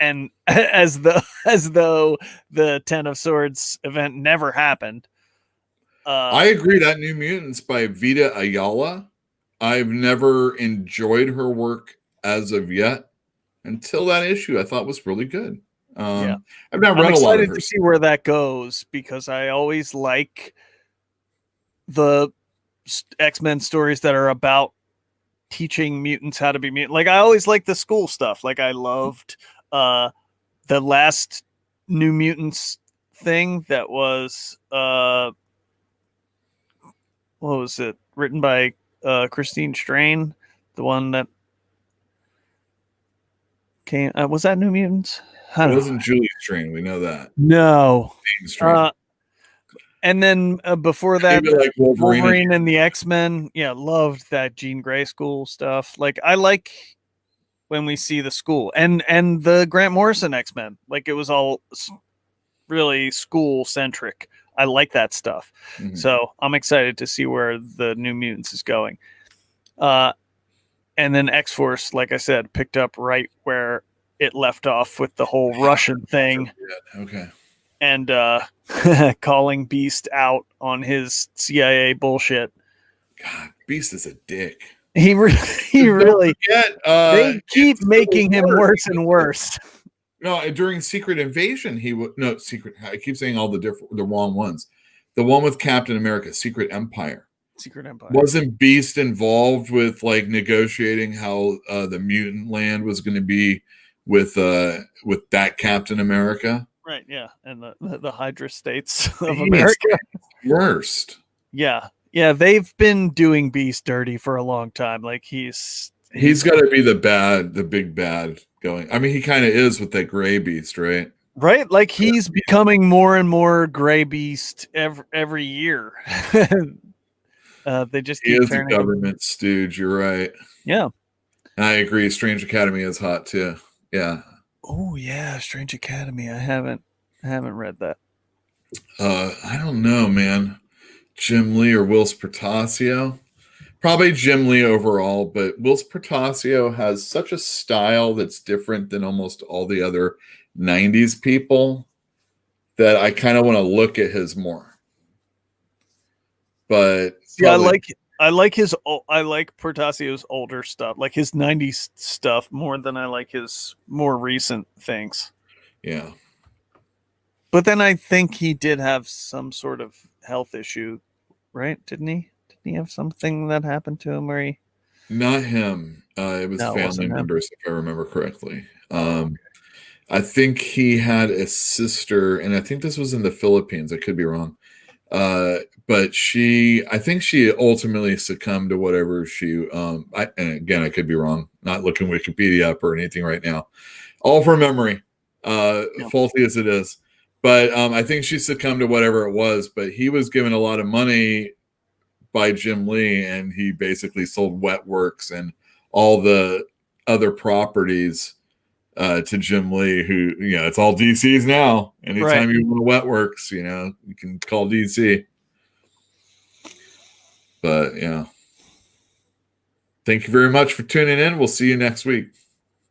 and as though the 10 of Swords event never happened. I agree. That New Mutants by Vita Ayala, I've never enjoyed her work as of yet until that issue. I thought was really good. I've not read a lot of her. To see where that goes, because I always like the X-Men stories that are about teaching mutants how to be mutant. Like I always like the school stuff. Like I loved the last New Mutants thing that was what was it? Written by Christine Strain, the one that came. Was that New Mutants? It wasn't Julie Strain. We know that. No. And then before that, like Wolverine and the X-Men. Yeah, loved that Jean Grey school stuff. Like I like when we see the school and the Grant Morrison X-Men. Like it was all really school centric. I like that stuff. Mm-hmm. So I'm excited to see where the New Mutants is going. And then X-Force, like I said, picked up right where it left off with the whole Russian thing. Okay. And calling Beast out on his CIA bullshit. God, Beast is a dick. He really they keep making him worse and worse. No, during Secret Invasion, I keep saying all the wrong ones. The one with Captain America, Secret Empire. Wasn't Beast involved with like negotiating how the mutant land was going to be with that Captain America? Right, yeah, and the Hydra states of America. Worst. Yeah, they've been doing Beast dirty for a long time. Like he's got to be the big bad going. I mean, he kind of is with that Gray Beast, right? Right, like he's becoming more and more Gray Beast every year. They just keep is a government stooge. You're right. Yeah, I agree. Strange Academy is hot too. Yeah. Oh yeah, Strange Academy. I haven't read that. I don't know, man. Jim Lee or Will Spertasio? Probably Jim Lee overall, but Will Spertasio has such a style that's different than almost all the other 90s people that I kind of want to look at his more. But yeah, I like Portasio's older stuff, like his 90s stuff more than I like his more recent things. Yeah. But then I think he did have some sort of health issue, right? Didn't he? Didn't he have something that happened to him where he... Not him. It was family members, if I remember correctly. I think he had a sister, and I think this was in the Philippines. I could be wrong. But I think she ultimately succumbed to whatever and again, I could be wrong. Not looking Wikipedia up or anything right now. All from memory, faulty as it is. But I think she succumbed to whatever it was. But he was given a lot of money by Jim Lee, and he basically sold Wetworks and all the other properties to Jim Lee, who, it's all DC's now. Anytime you want a Wetworks, you can call DC. But yeah. Thank you very much for tuning in. We'll see you next week.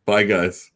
Bye, guys.